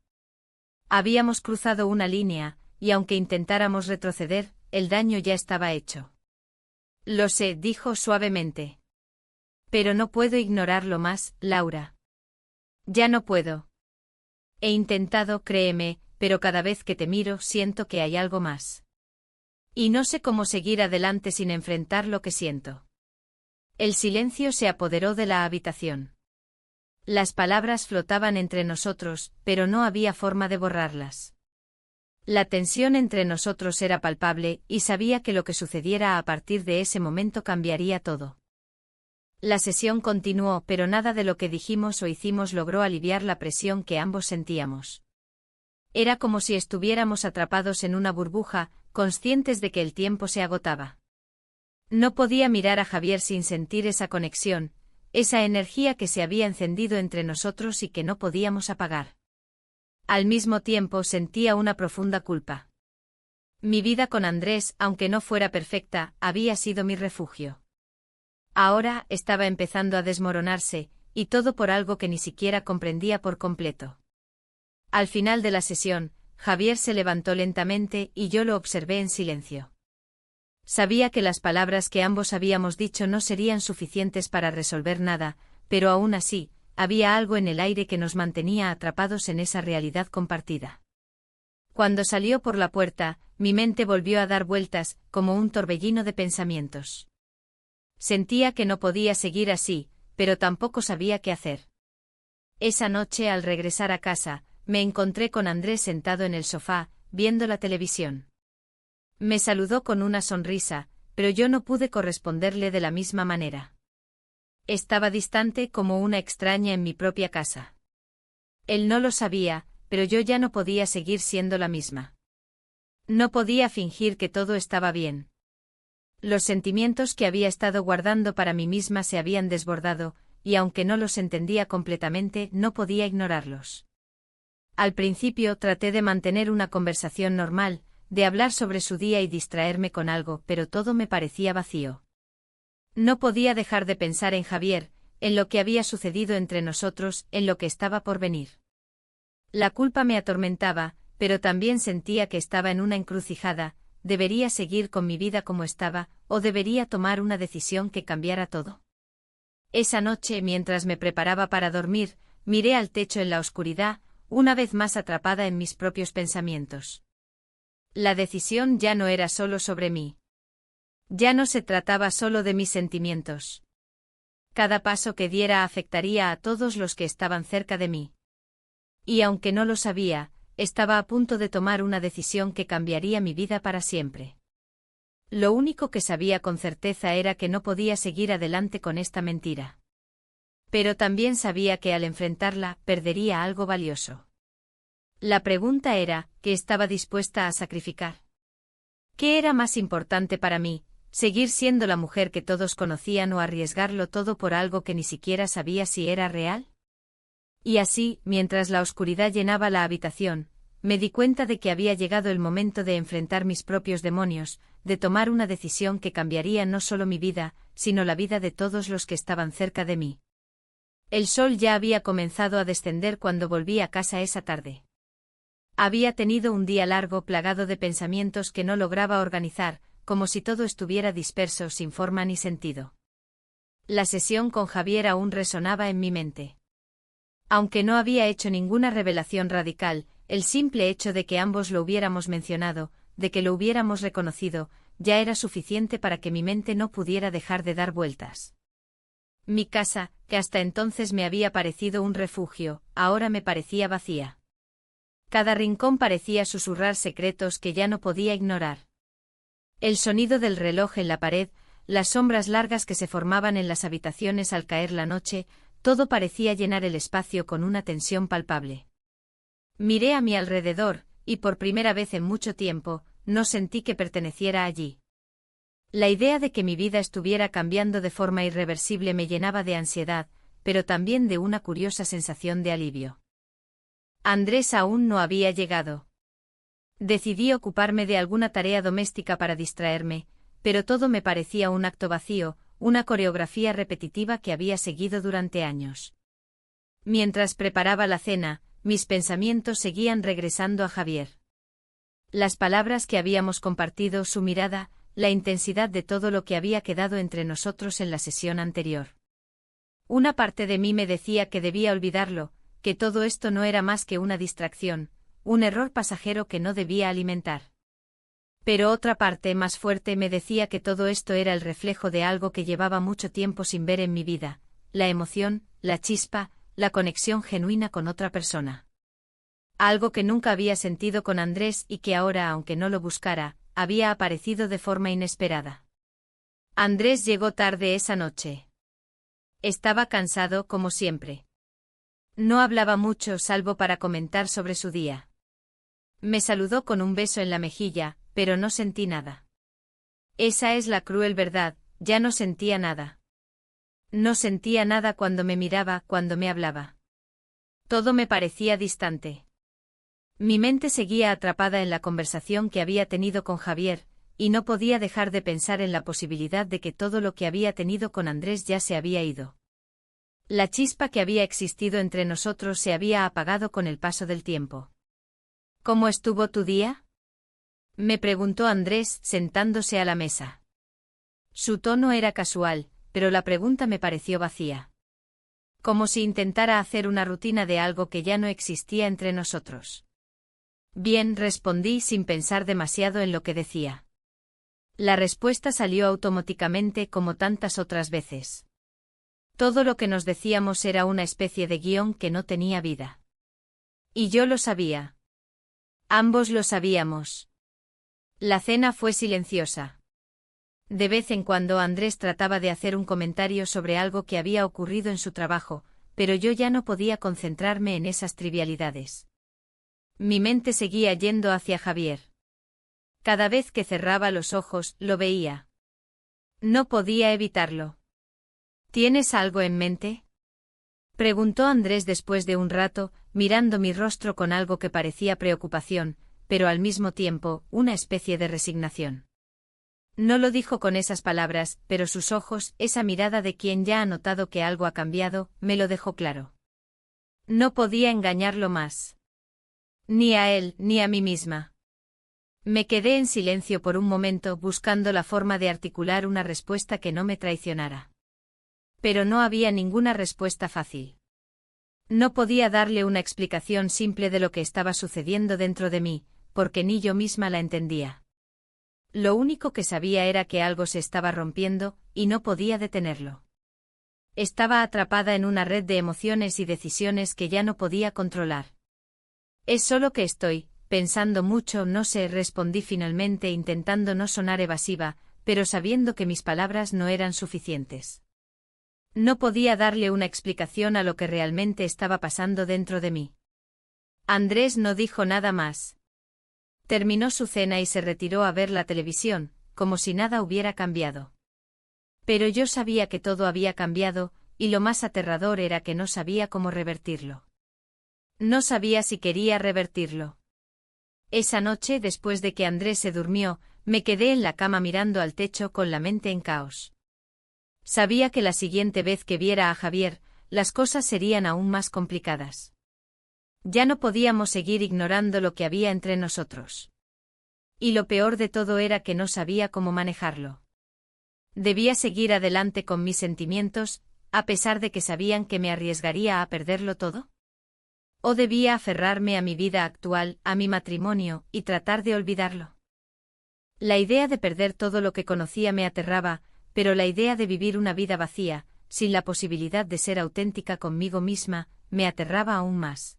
Speaker 1: Habíamos cruzado una línea, y aunque intentáramos retroceder, el daño ya estaba hecho. Lo sé, dijo suavemente. Pero no puedo ignorarlo más, Laura. Ya no puedo. He intentado, créeme, pero cada vez que te miro siento que hay algo más. Y no sé cómo seguir adelante sin enfrentar lo que siento. El silencio se apoderó de la habitación. Las palabras flotaban entre nosotros, pero no había forma de borrarlas. La tensión entre nosotros era palpable, y sabía que lo que sucediera a partir de ese momento cambiaría todo. La sesión continuó, pero nada de lo que dijimos o hicimos logró aliviar la presión que ambos sentíamos. Era como si estuviéramos atrapados en una burbuja, conscientes de que el tiempo se agotaba. No podía mirar a Javier sin sentir esa conexión, esa energía que se había encendido entre nosotros y que no podíamos apagar. Al mismo tiempo sentía una profunda culpa. Mi vida con Andrés, aunque no fuera perfecta, había sido mi refugio. Ahora estaba empezando a desmoronarse, y todo por algo que ni siquiera comprendía por completo. Al final de la sesión, Javier se levantó lentamente y yo lo observé en silencio. Sabía que las palabras que ambos habíamos dicho no serían suficientes para resolver nada, pero aún así, había algo en el aire que nos mantenía atrapados en esa realidad compartida. Cuando salió por la puerta, mi mente volvió a dar vueltas, como un torbellino de pensamientos. Sentía que no podía seguir así, pero tampoco sabía qué hacer. Esa noche, al regresar a casa, me encontré con Andrés sentado en el sofá, viendo la televisión. Me saludó con una sonrisa, pero yo no pude corresponderle de la misma manera. Estaba distante como una extraña en mi propia casa. Él no lo sabía, pero yo ya no podía seguir siendo la misma. No podía fingir que todo estaba bien. Los sentimientos que había estado guardando para mí misma se habían desbordado, y aunque no los entendía completamente, no podía ignorarlos. Al principio traté de mantener una conversación normal, de hablar sobre su día y distraerme con algo, pero todo me parecía vacío. No podía dejar de pensar en Javier, en lo que había sucedido entre nosotros, en lo que estaba por venir. La culpa me atormentaba, pero también sentía que estaba en una encrucijada: ¿debería seguir con mi vida como estaba, o debería tomar una decisión que cambiara todo? Esa noche, mientras me preparaba para dormir, miré al techo en la oscuridad, una vez más atrapada en mis propios pensamientos. La decisión ya no era solo sobre mí. Ya no se trataba solo de mis sentimientos. Cada paso que diera afectaría a todos los que estaban cerca de mí. Y aunque no lo sabía, estaba a punto de tomar una decisión que cambiaría mi vida para siempre. Lo único que sabía con certeza era que no podía seguir adelante con esta mentira. Pero también sabía que al enfrentarla, perdería algo valioso. La pregunta era, ¿qué estaba dispuesta a sacrificar? ¿Qué era más importante para mí, seguir siendo la mujer que todos conocían o arriesgarlo todo por algo que ni siquiera sabía si era real? Y así, mientras la oscuridad llenaba la habitación, me di cuenta de que había llegado el momento de enfrentar mis propios demonios, de tomar una decisión que cambiaría no solo mi vida, sino la vida de todos los que estaban cerca de mí. El sol ya había comenzado a descender cuando volví a casa esa tarde. Había tenido un día largo plagado de pensamientos que no lograba organizar, como si todo estuviera disperso sin forma ni sentido. La sesión con Javier aún resonaba en mi mente. Aunque no había hecho ninguna revelación radical, el simple hecho de que ambos lo hubiéramos mencionado, de que lo hubiéramos reconocido, ya era suficiente para que mi mente no pudiera dejar de dar vueltas. Mi casa, que hasta entonces me había parecido un refugio, ahora me parecía vacía. Cada rincón parecía susurrar secretos que ya no podía ignorar. El sonido del reloj en la pared, las sombras largas que se formaban en las habitaciones al caer la noche, todo parecía llenar el espacio con una tensión palpable. Miré a mi alrededor, y por primera vez en mucho tiempo, no sentí que perteneciera allí. La idea de que mi vida estuviera cambiando de forma irreversible me llenaba de ansiedad, pero también de una curiosa sensación de alivio. Andrés aún no había llegado. Decidí ocuparme de alguna tarea doméstica para distraerme, pero todo me parecía un acto vacío, una coreografía repetitiva que había seguido durante años. Mientras preparaba la cena, mis pensamientos seguían regresando a Javier. Las palabras que habíamos compartido, su mirada, la intensidad de todo lo que había quedado entre nosotros en la sesión anterior. Una parte de mí me decía que debía olvidarlo, que todo esto no era más que una distracción, un error pasajero que no debía alimentar. Pero otra parte más fuerte me decía que todo esto era el reflejo de algo que llevaba mucho tiempo sin ver en mi vida, la emoción, la chispa, la conexión genuina con otra persona. Algo que nunca había sentido con Andrés y que ahora, aunque no lo buscara, había aparecido de forma inesperada. Andrés llegó tarde esa noche. Estaba cansado como siempre. No hablaba mucho salvo para comentar sobre su día. Me saludó con un beso en la mejilla, pero no sentí nada. Esa es la cruel verdad, ya no sentía nada. No sentía nada cuando me miraba, cuando me hablaba. Todo me parecía distante. Mi mente seguía atrapada en la conversación que había tenido con Javier, y no podía dejar de pensar en la posibilidad de que todo lo que había tenido con Andrés ya se había ido. La chispa que había existido entre nosotros se había apagado con el paso del tiempo. ¿Cómo estuvo tu día?, me preguntó Andrés, sentándose a la mesa. Su tono era casual, pero la pregunta me pareció vacía. Como si intentara hacer una rutina de algo que ya no existía entre nosotros. Bien, respondí sin pensar demasiado en lo que decía. La respuesta salió automáticamente como tantas otras veces. Todo lo que nos decíamos era una especie de guión que no tenía vida. Y yo lo sabía. Ambos lo sabíamos. La cena fue silenciosa. De vez en cuando Andrés trataba de hacer un comentario sobre algo que había ocurrido en su trabajo, pero yo ya no podía concentrarme en esas trivialidades. Mi mente seguía yendo hacia Javier. Cada vez que cerraba los ojos, lo veía. No podía evitarlo. ¿Tienes algo en mente?, Preguntó Andrés después de un rato, mirando mi rostro con algo que parecía preocupación, pero al mismo tiempo, una especie de resignación. No lo dijo con esas palabras, pero sus ojos, esa mirada de quien ya ha notado que algo ha cambiado, me lo dejó claro. No podía engañarlo más. Ni a él, ni a mí misma. Me quedé en silencio por un momento buscando la forma de articular una respuesta que no me traicionara. Pero no había ninguna respuesta fácil. No podía darle una explicación simple de lo que estaba sucediendo dentro de mí, porque ni yo misma la entendía. Lo único que sabía era que algo se estaba rompiendo, y no podía detenerlo. Estaba atrapada en una red de emociones y decisiones que ya no podía controlar. Es solo que estoy pensando mucho, no sé, respondí finalmente intentando no sonar evasiva, pero sabiendo que mis palabras no eran suficientes. No podía darle una explicación a lo que realmente estaba pasando dentro de mí. Andrés no dijo nada más. Terminó su cena y se retiró a ver la televisión, como si nada hubiera cambiado. Pero yo sabía que todo había cambiado, y lo más aterrador era que no sabía cómo revertirlo. No sabía si quería revertirlo. Esa noche, después de que Andrés se durmió, me quedé en la cama mirando al techo con la mente en caos. Sabía que la siguiente vez que viera a Javier, las cosas serían aún más complicadas. Ya no podíamos seguir ignorando lo que había entre nosotros. Y lo peor de todo era que no sabía cómo manejarlo. Debía seguir adelante con mis sentimientos, a pesar de que sabían que me arriesgaría a perderlo todo. ¿O debía aferrarme a mi vida actual, a mi matrimonio, y tratar de olvidarlo? La idea de perder todo lo que conocía me aterraba, pero la idea de vivir una vida vacía, sin la posibilidad de ser auténtica conmigo misma, me aterraba aún más.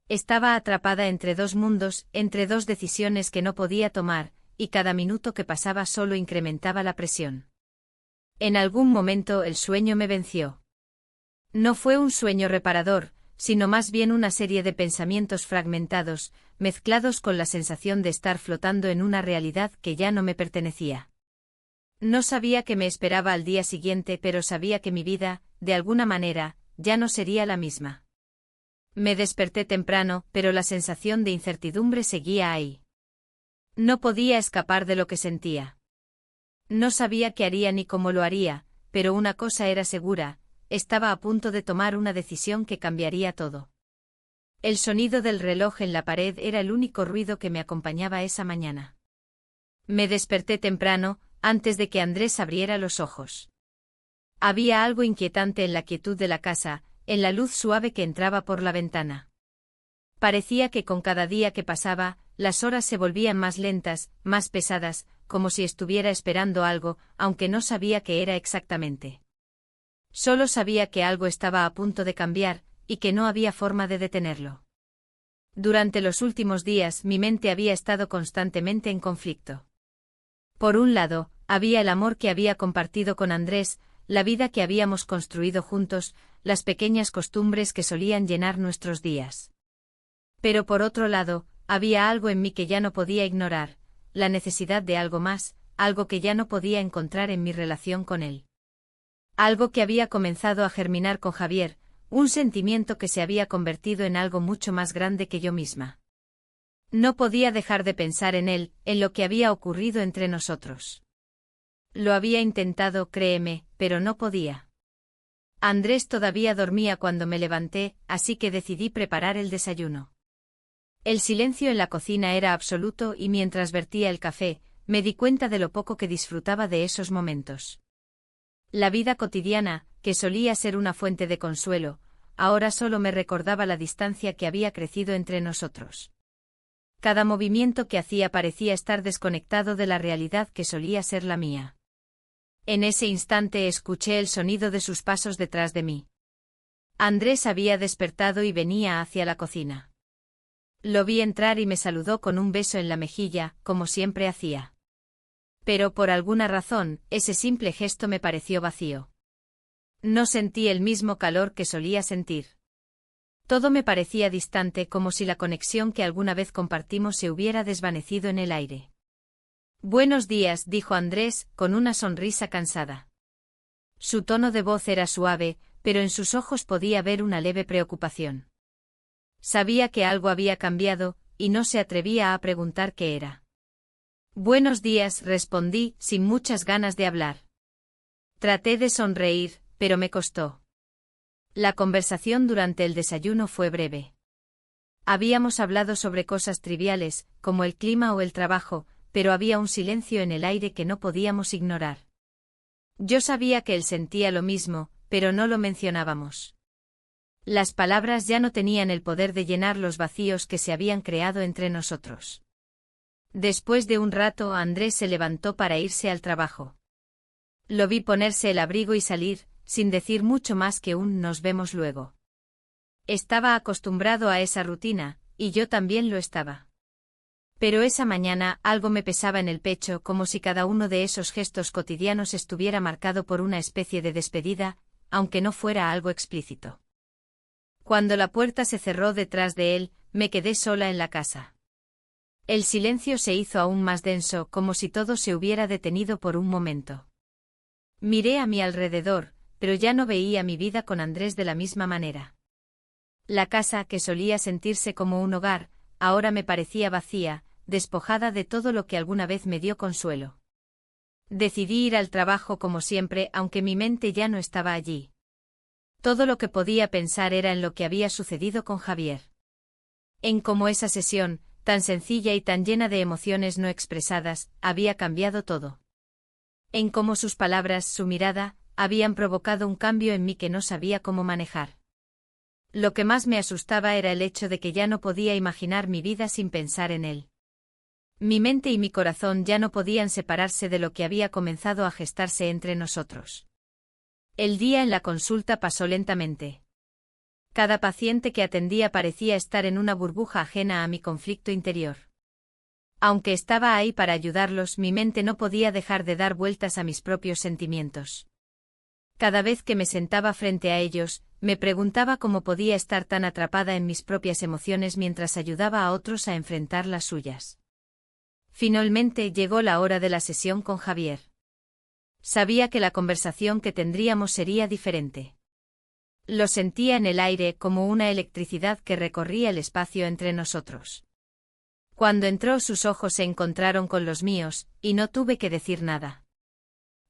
Speaker 1: Estaba atrapada entre dos mundos, entre dos decisiones que no podía tomar, y cada minuto que pasaba solo incrementaba la presión. En algún momento el sueño me venció. No fue un sueño reparador, sino más bien una serie de pensamientos fragmentados, mezclados con la sensación de estar flotando en una realidad que ya no me pertenecía. No sabía qué me esperaba al día siguiente, pero sabía que mi vida, de alguna manera, ya no sería la misma. Me desperté temprano, pero la sensación de incertidumbre seguía ahí. No podía escapar de lo que sentía. No sabía qué haría ni cómo lo haría, pero una cosa era segura, estaba a punto de tomar una decisión que cambiaría todo. El sonido del reloj en la pared era el único ruido que me acompañaba esa mañana. Me desperté temprano, antes de que Andrés abriera los ojos. Había algo inquietante en la quietud de la casa, en la luz suave que entraba por la ventana. Parecía que con cada día que pasaba, las horas se volvían más lentas, más pesadas, como si estuviera esperando algo, aunque no sabía qué era exactamente. Solo sabía que algo estaba a punto de cambiar, y que no había forma de detenerlo. Durante los últimos días mi mente había estado constantemente en conflicto. Por un lado, había el amor que había compartido con Andrés, la vida que habíamos construido juntos, las pequeñas costumbres que solían llenar nuestros días. Pero por otro lado, había algo en mí que ya no podía ignorar, la necesidad de algo más, algo que ya no podía encontrar en mi relación con él. Algo que había comenzado a germinar con Javier, un sentimiento que se había convertido en algo mucho más grande que yo misma. No podía dejar de pensar en él, en lo que había ocurrido entre nosotros. Lo había intentado, créeme, pero no podía. Andrés todavía dormía cuando me levanté, así que decidí preparar el desayuno. El silencio en la cocina era absoluto y mientras vertía el café, me di cuenta de lo poco que disfrutaba de esos momentos. La vida cotidiana, que solía ser una fuente de consuelo, ahora solo me recordaba la distancia que había crecido entre nosotros. Cada movimiento que hacía parecía estar desconectado de la realidad que solía ser la mía. En ese instante escuché el sonido de sus pasos detrás de mí. Andrés había despertado y venía hacia la cocina. Lo vi entrar y me saludó con un beso en la mejilla, como siempre hacía. Pero por alguna razón, ese simple gesto me pareció vacío. No sentí el mismo calor que solía sentir. Todo me parecía distante, como si la conexión que alguna vez compartimos se hubiera desvanecido en el aire. Buenos días, dijo Andrés, con una sonrisa cansada. Su tono de voz era suave, pero en sus ojos podía ver una leve preocupación. Sabía que algo había cambiado, y no se atrevía a preguntar qué era. Buenos días, respondí, sin muchas ganas de hablar. Traté de sonreír, pero me costó. La conversación durante el desayuno fue breve. Habíamos hablado sobre cosas triviales, como el clima o el trabajo, pero había un silencio en el aire que no podíamos ignorar. Yo sabía que él sentía lo mismo, pero no lo mencionábamos. Las palabras ya no tenían el poder de llenar los vacíos que se habían creado entre nosotros. Después de un rato, Andrés se levantó para irse al trabajo. Lo vi ponerse el abrigo y salir, sin decir mucho más que un "nos vemos luego". Estaba acostumbrado a esa rutina, y yo también lo estaba. Pero esa mañana algo me pesaba en el pecho, como si cada uno de esos gestos cotidianos estuviera marcado por una especie de despedida, aunque no fuera algo explícito. Cuando la puerta se cerró detrás de él, me quedé sola en la casa. El silencio se hizo aún más denso, como si todo se hubiera detenido por un momento. Miré a mi alrededor, pero ya no veía mi vida con Andrés de la misma manera. La casa, que solía sentirse como un hogar, ahora me parecía vacía, despojada de todo lo que alguna vez me dio consuelo. Decidí ir al trabajo como siempre, aunque mi mente ya no estaba allí. Todo lo que podía pensar era en lo que había sucedido con Javier. En cómo esa sesión, tan sencilla y tan llena de emociones no expresadas, había cambiado todo. En cómo sus palabras, su mirada, habían provocado un cambio en mí que no sabía cómo manejar. Lo que más me asustaba era el hecho de que ya no podía imaginar mi vida sin pensar en él. Mi mente y mi corazón ya no podían separarse de lo que había comenzado a gestarse entre nosotros. El día en la consulta pasó lentamente. Cada paciente que atendía parecía estar en una burbuja ajena a mi conflicto interior. Aunque estaba ahí para ayudarlos, mi mente no podía dejar de dar vueltas a mis propios sentimientos. Cada vez que me sentaba frente a ellos, me preguntaba cómo podía estar tan atrapada en mis propias emociones mientras ayudaba a otros a enfrentar las suyas. Finalmente llegó la hora de la sesión con Javier. Sabía que la conversación que tendríamos sería diferente. Lo sentía en el aire, como una electricidad que recorría el espacio entre nosotros. Cuando entró, sus ojos se encontraron con los míos, y no tuve que decir nada.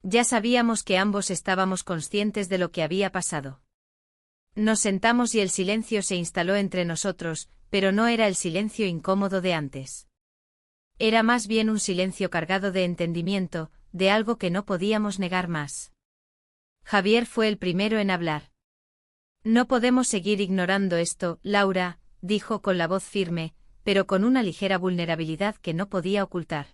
Speaker 1: Ya sabíamos que ambos estábamos conscientes de lo que había pasado. Nos sentamos y el silencio se instaló entre nosotros, pero no era el silencio incómodo de antes. Era más bien un silencio cargado de entendimiento, de algo que no podíamos negar más. Javier fue el primero en hablar. No podemos seguir ignorando esto, Laura, dijo con la voz firme, pero con una ligera vulnerabilidad que no podía ocultar.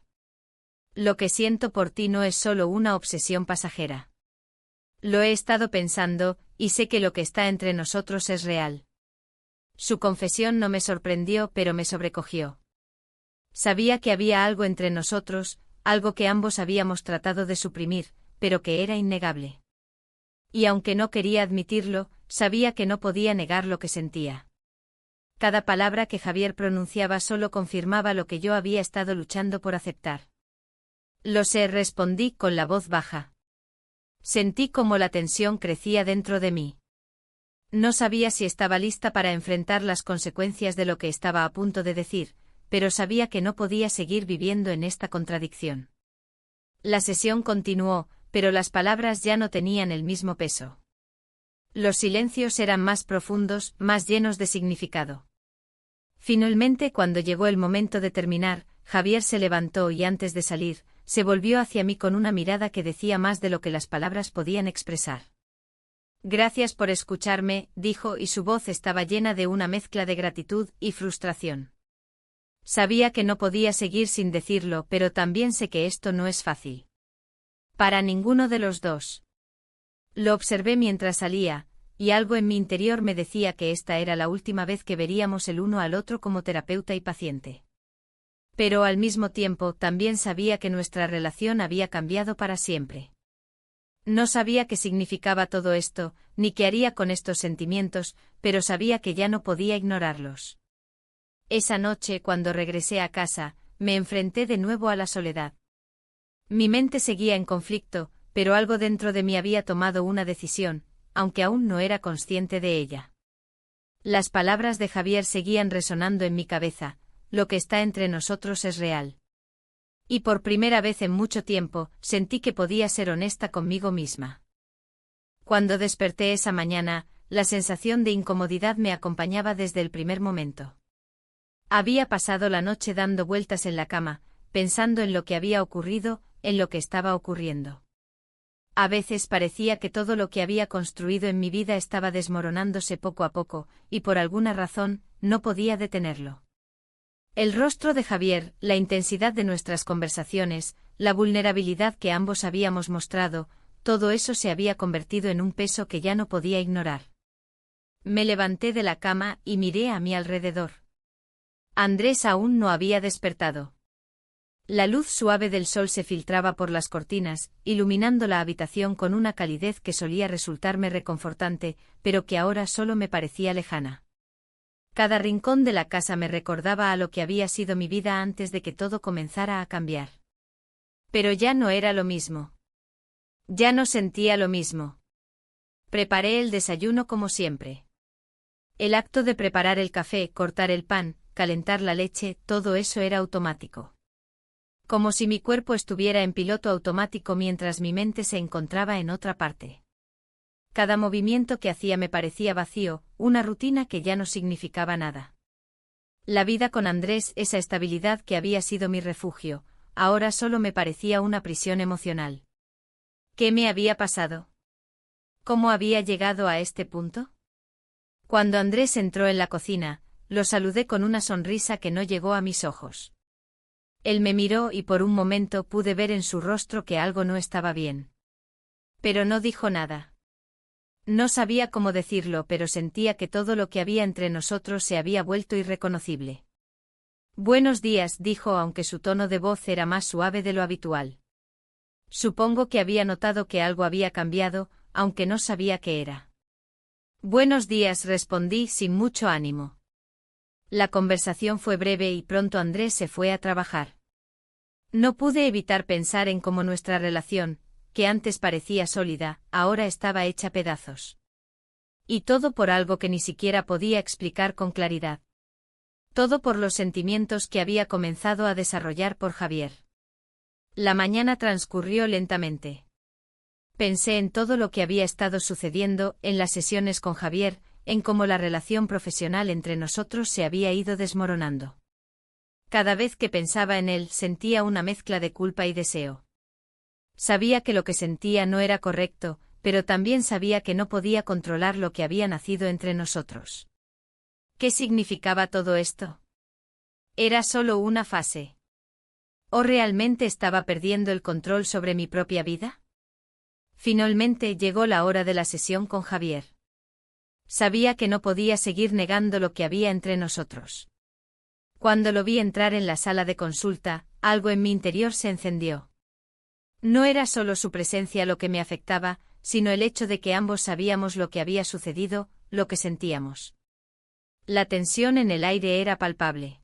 Speaker 1: Lo que siento por ti no es solo una obsesión pasajera. Lo he estado pensando, y sé que lo que está entre nosotros es real. Su confesión no me sorprendió, pero me sobrecogió. Sabía que había algo entre nosotros, algo que ambos habíamos tratado de suprimir, pero que era innegable. Y aunque no quería admitirlo, sabía que no podía negar lo que sentía. Cada palabra que Javier pronunciaba solo confirmaba lo que yo había estado luchando por aceptar. Lo sé, respondí con la voz baja. Sentí como la tensión crecía dentro de mí. No sabía si estaba lista para enfrentar las consecuencias de lo que estaba a punto de decir, pero sabía que no podía seguir viviendo en esta contradicción. La sesión continuó, pero las palabras ya no tenían el mismo peso. Los silencios eran más profundos, más llenos de significado. Finalmente, cuando llegó el momento de terminar, Javier se levantó y antes de salir, se volvió hacia mí con una mirada que decía más de lo que las palabras podían expresar. Gracias por escucharme, dijo, y su voz estaba llena de una mezcla de gratitud y frustración. Sabía que no podía seguir sin decirlo, pero también sé que esto no es fácil. Para ninguno de los dos. Lo observé mientras salía, y algo en mi interior me decía que esta era la última vez que veríamos el uno al otro como terapeuta y paciente. Pero al mismo tiempo también sabía que nuestra relación había cambiado para siempre. No sabía qué significaba todo esto, ni qué haría con estos sentimientos, pero sabía que ya no podía ignorarlos. Esa noche, cuando regresé a casa, me enfrenté de nuevo a la soledad. Mi mente seguía en conflicto, pero algo dentro de mí había tomado una decisión, aunque aún no era consciente de ella. Las palabras de Javier seguían resonando en mi cabeza: lo que está entre nosotros es real. Y por primera vez en mucho tiempo, sentí que podía ser honesta conmigo misma. Cuando desperté esa mañana, la sensación de incomodidad me acompañaba desde el primer momento. Había pasado la noche dando vueltas en la cama, pensando en lo que había ocurrido, en lo que estaba ocurriendo. A veces parecía que todo lo que había construido en mi vida estaba desmoronándose poco a poco, y por alguna razón, no podía detenerlo. El rostro de Javier, la intensidad de nuestras conversaciones, la vulnerabilidad que ambos habíamos mostrado, todo eso se había convertido en un peso que ya no podía ignorar. Me levanté de la cama y miré a mi alrededor. Andrés aún no había despertado. La luz suave del sol se filtraba por las cortinas, iluminando la habitación con una calidez que solía resultarme reconfortante, pero que ahora solo me parecía lejana. Cada rincón de la casa me recordaba a lo que había sido mi vida antes de que todo comenzara a cambiar. Pero ya no era lo mismo. Ya no sentía lo mismo. Preparé el desayuno como siempre. El acto de preparar el café, cortar el pan, calentar la leche, todo eso era automático. Como si mi cuerpo estuviera en piloto automático mientras mi mente se encontraba en otra parte. Cada movimiento que hacía me parecía vacío, una rutina que ya no significaba nada. La vida con Andrés, esa estabilidad que había sido mi refugio, ahora solo me parecía una prisión emocional. ¿Qué me había pasado? ¿Cómo había llegado a este punto? Cuando Andrés entró en la cocina, lo saludé con una sonrisa que no llegó a mis ojos. Él me miró y por un momento pude ver en su rostro que algo no estaba bien. Pero no dijo nada. No sabía cómo decirlo, pero sentía que todo lo que había entre nosotros se había vuelto irreconocible. Buenos días, dijo, aunque su tono de voz era más suave de lo habitual. Supongo que había notado que algo había cambiado, aunque no sabía qué era. Buenos días, respondí sin mucho ánimo. La conversación fue breve y pronto Andrés se fue a trabajar. No pude evitar pensar en cómo nuestra relación, que antes parecía sólida, ahora estaba hecha pedazos. Y todo por algo que ni siquiera podía explicar con claridad. Todo por los sentimientos que había comenzado a desarrollar por Javier. La mañana transcurrió lentamente. Pensé en todo lo que había estado sucediendo, en las sesiones con Javier, en cómo la relación profesional entre nosotros se había ido desmoronando. Cada vez que pensaba en él sentía una mezcla de culpa y deseo. Sabía que lo que sentía no era correcto, pero también sabía que no podía controlar lo que había nacido entre nosotros. ¿Qué significaba todo esto? ¿Era solo una fase? ¿O realmente estaba perdiendo el control sobre mi propia vida? Finalmente llegó la hora de la sesión con Javier. Sabía que no podía seguir negando lo que había entre nosotros. Cuando lo vi entrar en la sala de consulta, algo en mi interior se encendió. No era solo su presencia lo que me afectaba, sino el hecho de que ambos sabíamos lo que había sucedido, lo que sentíamos. La tensión en el aire era palpable.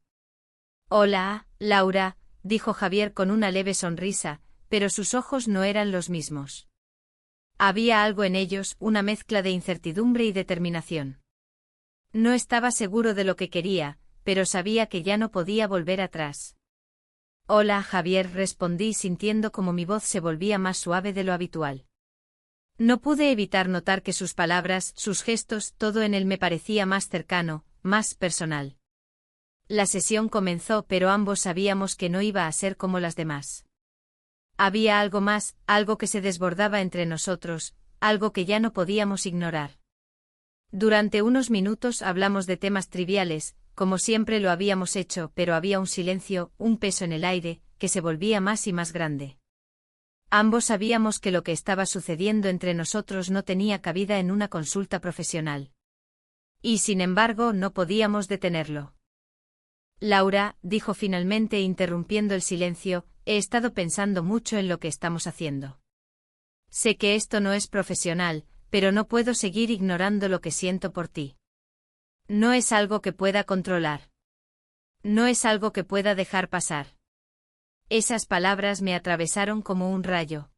Speaker 1: Hola, Laura, dijo Javier con una leve sonrisa, pero sus ojos no eran los mismos. Había algo en ellos, una mezcla de incertidumbre y determinación. No estaba seguro de lo que quería, pero sabía que ya no podía volver atrás. Hola, Javier, respondí sintiendo como mi voz se volvía más suave de lo habitual. No pude evitar notar que sus palabras, sus gestos, todo en él me parecía más cercano, más personal. La sesión comenzó, pero ambos sabíamos que no iba a ser como las demás. Había algo más, algo que se desbordaba entre nosotros, algo que ya no podíamos ignorar. Durante unos minutos hablamos de temas triviales, como siempre lo habíamos hecho, pero había un silencio, un peso en el aire, que se volvía más y más grande. Ambos sabíamos que lo que estaba sucediendo entre nosotros no tenía cabida en una consulta profesional. Y sin embargo no podíamos detenerlo. Laura, dijo finalmente interrumpiendo el silencio, he estado pensando mucho en lo que estamos haciendo. Sé que esto no es profesional, pero no puedo seguir ignorando lo que siento por ti. No es algo que pueda controlar. No es algo que pueda dejar pasar. Esas palabras me atravesaron como un rayo.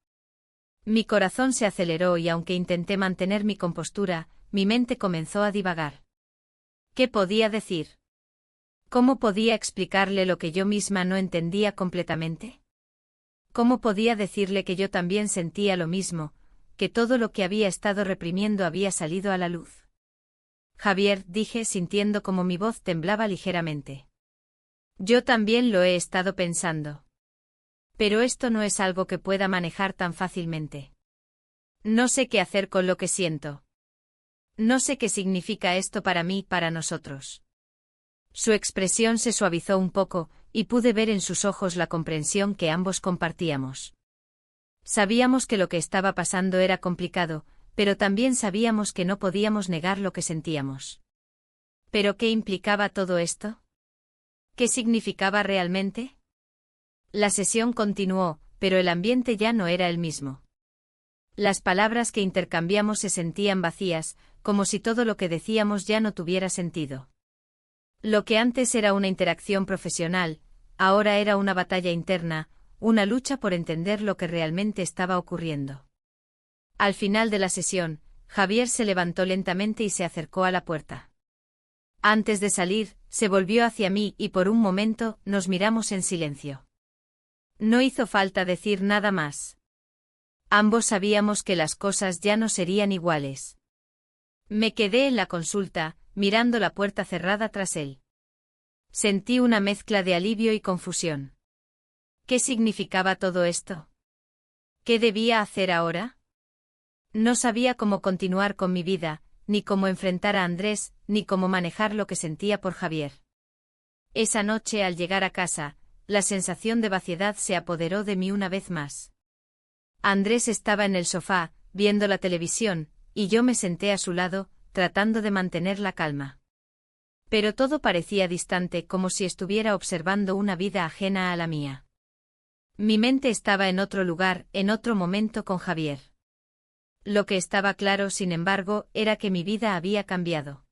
Speaker 1: Mi corazón se aceleró y aunque intenté mantener mi compostura, mi mente comenzó a divagar. ¿Qué podía decir? ¿Cómo podía explicarle lo que yo misma no entendía completamente? ¿Cómo podía decirle que yo también sentía lo mismo, que todo lo que había estado reprimiendo había salido a la luz? Javier, dije sintiendo como mi voz temblaba ligeramente. Yo también lo he estado pensando. Pero esto no es algo que pueda manejar tan fácilmente. No sé qué hacer con lo que siento. No sé qué significa esto para mí, para nosotros. Su expresión se suavizó un poco, y pude ver en sus ojos la comprensión que ambos compartíamos. Sabíamos que lo que estaba pasando era complicado, pero también sabíamos que no podíamos negar lo que sentíamos. ¿Pero qué implicaba todo esto? ¿Qué significaba realmente? La sesión continuó, pero el ambiente ya no era el mismo. Las palabras que intercambiamos se sentían vacías, como si todo lo que decíamos ya no tuviera sentido. Lo que antes era una interacción profesional, ahora era una batalla interna, una lucha por entender lo que realmente estaba ocurriendo. Al final de la sesión, Javier se levantó lentamente y se acercó a la puerta. Antes de salir, se volvió hacia mí y por un momento nos miramos en silencio. No hizo falta decir nada más. Ambos sabíamos que las cosas ya no serían iguales. Me quedé en la consulta, mirando la puerta cerrada tras él. Sentí una mezcla de alivio y confusión. ¿Qué significaba todo esto? ¿Qué debía hacer ahora? No sabía cómo continuar con mi vida, ni cómo enfrentar a Andrés, ni cómo manejar lo que sentía por Javier. Esa noche al llegar a casa, la sensación de vaciedad se apoderó de mí una vez más. Andrés estaba en el sofá, viendo la televisión, y yo me senté a su lado, tratando de mantener la calma. Pero todo parecía distante, como si estuviera observando una vida ajena a la mía. Mi mente estaba en otro lugar, en otro momento con Javier. Lo que estaba claro, sin embargo, era que mi vida había cambiado.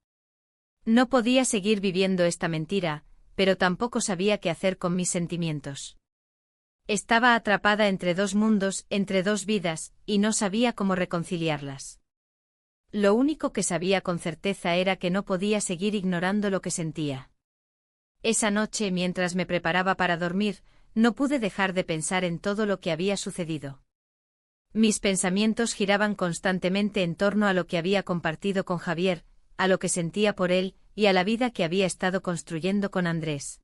Speaker 1: No podía seguir viviendo esta mentira, pero tampoco sabía qué hacer con mis sentimientos. Estaba atrapada entre dos mundos, entre dos vidas, y no sabía cómo reconciliarlas. Lo único que sabía con certeza era que no podía seguir ignorando lo que sentía. Esa noche, mientras me preparaba para dormir, no pude dejar de pensar en todo lo que había sucedido. Mis pensamientos giraban constantemente en torno a lo que había compartido con Javier, a lo que sentía por él, y a la vida que había estado construyendo con Andrés.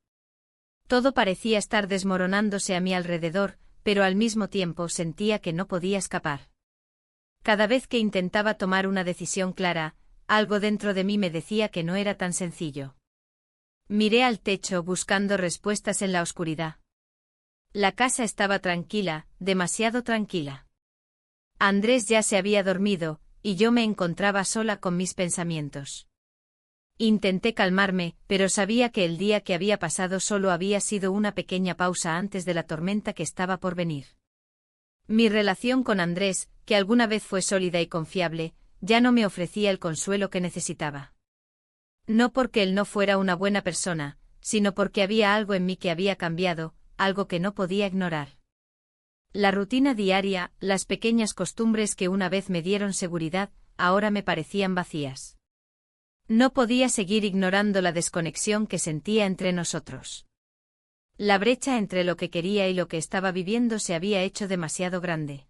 Speaker 1: Todo parecía estar desmoronándose a mi alrededor, pero al mismo tiempo sentía que no podía escapar. Cada vez que intentaba tomar una decisión clara, algo dentro de mí me decía que no era tan sencillo. Miré al techo buscando respuestas en la oscuridad. La casa estaba tranquila, demasiado tranquila. Andrés ya se había dormido, y yo me encontraba sola con mis pensamientos. Intenté calmarme, pero sabía que el día que había pasado solo había sido una pequeña pausa antes de la tormenta que estaba por venir. Mi relación con Andrés, que alguna vez fue sólida y confiable, ya no me ofrecía el consuelo que necesitaba. No porque él no fuera una buena persona, sino porque había algo en mí que había cambiado, algo que no podía ignorar. La rutina diaria, las pequeñas costumbres que una vez me dieron seguridad, ahora me parecían vacías. No podía seguir ignorando la desconexión que sentía entre nosotros. La brecha entre lo que quería y lo que estaba viviendo se había hecho demasiado grande.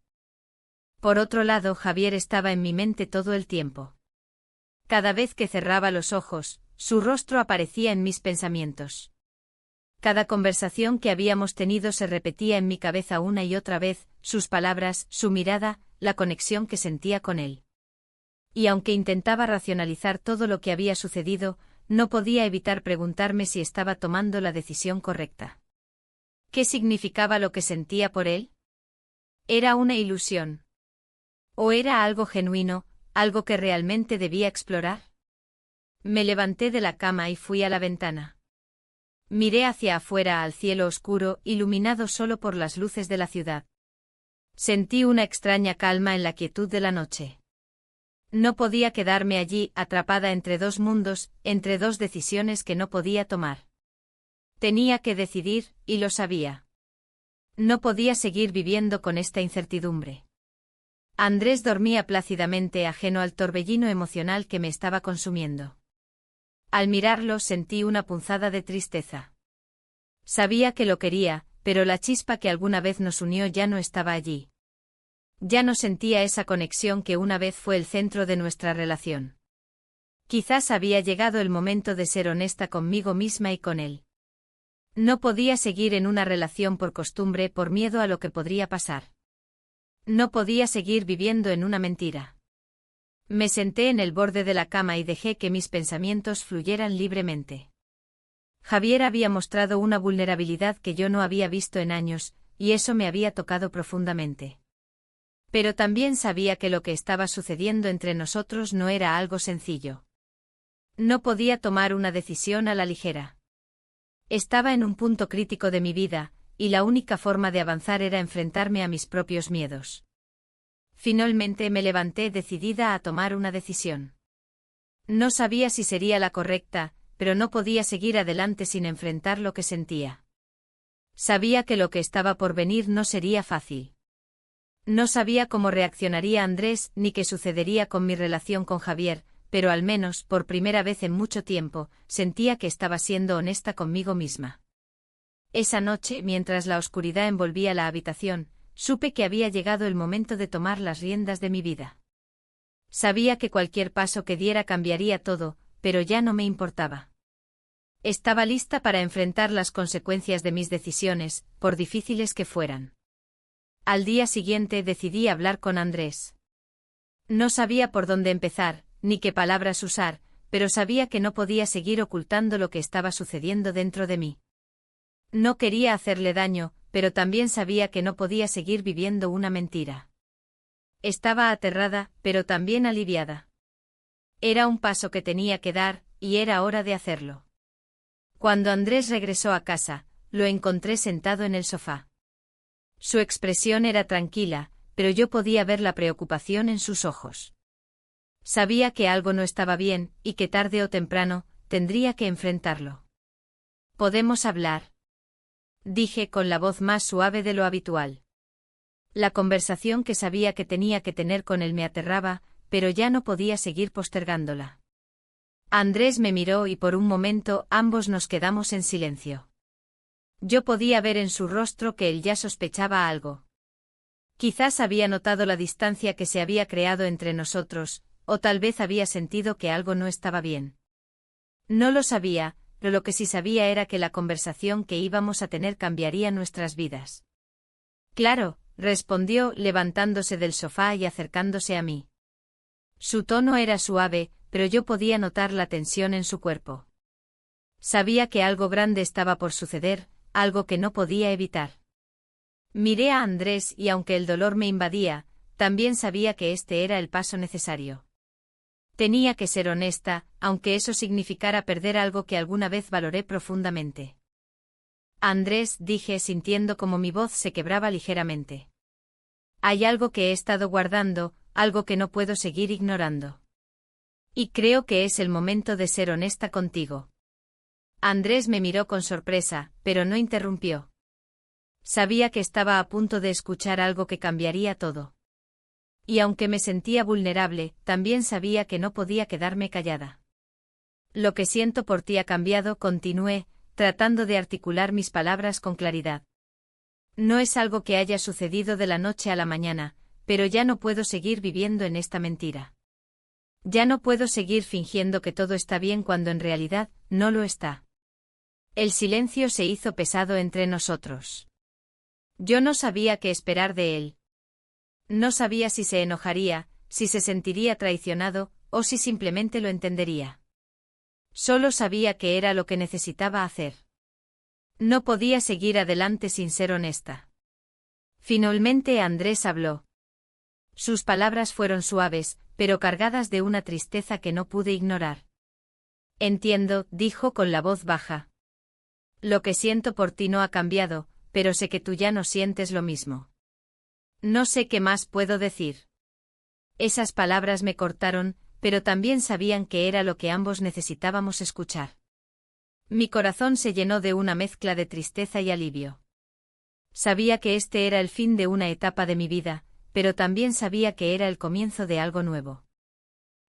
Speaker 1: Por otro lado, Javier estaba en mi mente todo el tiempo. Cada vez que cerraba los ojos, su rostro aparecía en mis pensamientos. Cada conversación que habíamos tenido se repetía en mi cabeza una y otra vez, sus palabras, su mirada, la conexión que sentía con él. Y aunque intentaba racionalizar todo lo que había sucedido, no podía evitar preguntarme si estaba tomando la decisión correcta. ¿Qué significaba lo que sentía por él? ¿Era una ilusión? ¿O era algo genuino, algo que realmente debía explorar? Me levanté de la cama y fui a la ventana. Miré hacia afuera al cielo oscuro, iluminado solo por las luces de la ciudad. Sentí una extraña calma en la quietud de la noche. No podía quedarme allí, atrapada entre dos mundos, entre dos decisiones que no podía tomar. Tenía que decidir, y lo sabía. No podía seguir viviendo con esta incertidumbre. Andrés dormía plácidamente ajeno al torbellino emocional que me estaba consumiendo. Al mirarlo sentí una punzada de tristeza. Sabía que lo quería, pero la chispa que alguna vez nos unió ya no estaba allí. Ya no sentía esa conexión que una vez fue el centro de nuestra relación. Quizás había llegado el momento de ser honesta conmigo misma y con él. No podía seguir en una relación por costumbre por miedo a lo que podría pasar. No podía seguir viviendo en una mentira. Me senté en el borde de la cama y dejé que mis pensamientos fluyeran libremente. Javier había mostrado una vulnerabilidad que yo no había visto en años, y eso me había tocado profundamente. Pero también sabía que lo que estaba sucediendo entre nosotros no era algo sencillo. No podía tomar una decisión a la ligera. Estaba en un punto crítico de mi vida, y la única forma de avanzar era enfrentarme a mis propios miedos. Finalmente me levanté decidida a tomar una decisión. No sabía si sería la correcta, pero no podía seguir adelante sin enfrentar lo que sentía. Sabía que lo que estaba por venir no sería fácil. No sabía cómo reaccionaría Andrés ni qué sucedería con mi relación con Javier, pero al menos, por primera vez en mucho tiempo, sentía que estaba siendo honesta conmigo misma. Esa noche, mientras la oscuridad envolvía la habitación, supe que había llegado el momento de tomar las riendas de mi vida. Sabía que cualquier paso que diera cambiaría todo, pero ya no me importaba. Estaba lista para enfrentar las consecuencias de mis decisiones, por difíciles que fueran. Al día siguiente decidí hablar con Andrés. No sabía por dónde empezar, ni qué palabras usar, pero sabía que no podía seguir ocultando lo que estaba sucediendo dentro de mí. No quería hacerle daño, pero también sabía que no podía seguir viviendo una mentira. Estaba aterrada, pero también aliviada. Era un paso que tenía que dar, y era hora de hacerlo. Cuando Andrés regresó a casa, lo encontré sentado en el sofá. Su expresión era tranquila, pero yo podía ver la preocupación en sus ojos. Sabía que algo no estaba bien, y que tarde o temprano, tendría que enfrentarlo. ¿Podemos hablar?, dije con la voz más suave de lo habitual. La conversación que sabía que tenía que tener con él me aterraba, pero ya no podía seguir postergándola. Andrés me miró y por un momento ambos nos quedamos en silencio. Yo podía ver en su rostro que él ya sospechaba algo. Quizás había notado la distancia que se había creado entre nosotros, o tal vez había sentido que algo no estaba bien. No lo sabía, pero lo que sí sabía era que la conversación que íbamos a tener cambiaría nuestras vidas. Claro, respondió levantándose del sofá y acercándose a mí. Su tono era suave, pero yo podía notar la tensión en su cuerpo. Sabía que algo grande estaba por suceder, algo que no podía evitar. Miré a Andrés y aunque el dolor me invadía, también sabía que este era el paso necesario. Tenía que ser honesta, aunque eso significara perder algo que alguna vez valoré profundamente. Andrés, dije sintiendo como mi voz se quebraba ligeramente. Hay algo que he estado guardando, algo que no puedo seguir ignorando. Y creo que es el momento de ser honesta contigo. Andrés me miró con sorpresa, pero no interrumpió. Sabía que estaba a punto de escuchar algo que cambiaría todo. Y aunque me sentía vulnerable, también sabía que no podía quedarme callada. Lo que siento por ti ha cambiado, continué, tratando de articular mis palabras con claridad. No es algo que haya sucedido de la noche a la mañana, pero ya no puedo seguir viviendo en esta mentira. Ya no puedo seguir fingiendo que todo está bien cuando en realidad no lo está. El silencio se hizo pesado entre nosotros. Yo no sabía qué esperar de él. No sabía si se enojaría, si se sentiría traicionado, o si simplemente lo entendería. Solo sabía que era lo que necesitaba hacer. No podía seguir adelante sin ser honesta. Finalmente Andrés habló. Sus palabras fueron suaves, pero cargadas de una tristeza que no pude ignorar. Entiendo, dijo con la voz baja. Lo que siento por ti no ha cambiado, pero sé que tú ya no sientes lo mismo. No sé qué más puedo decir. Esas palabras me cortaron, pero también sabían que era lo que ambos necesitábamos escuchar. Mi corazón se llenó de una mezcla de tristeza y alivio. Sabía que este era el fin de una etapa de mi vida, pero también sabía que era el comienzo de algo nuevo.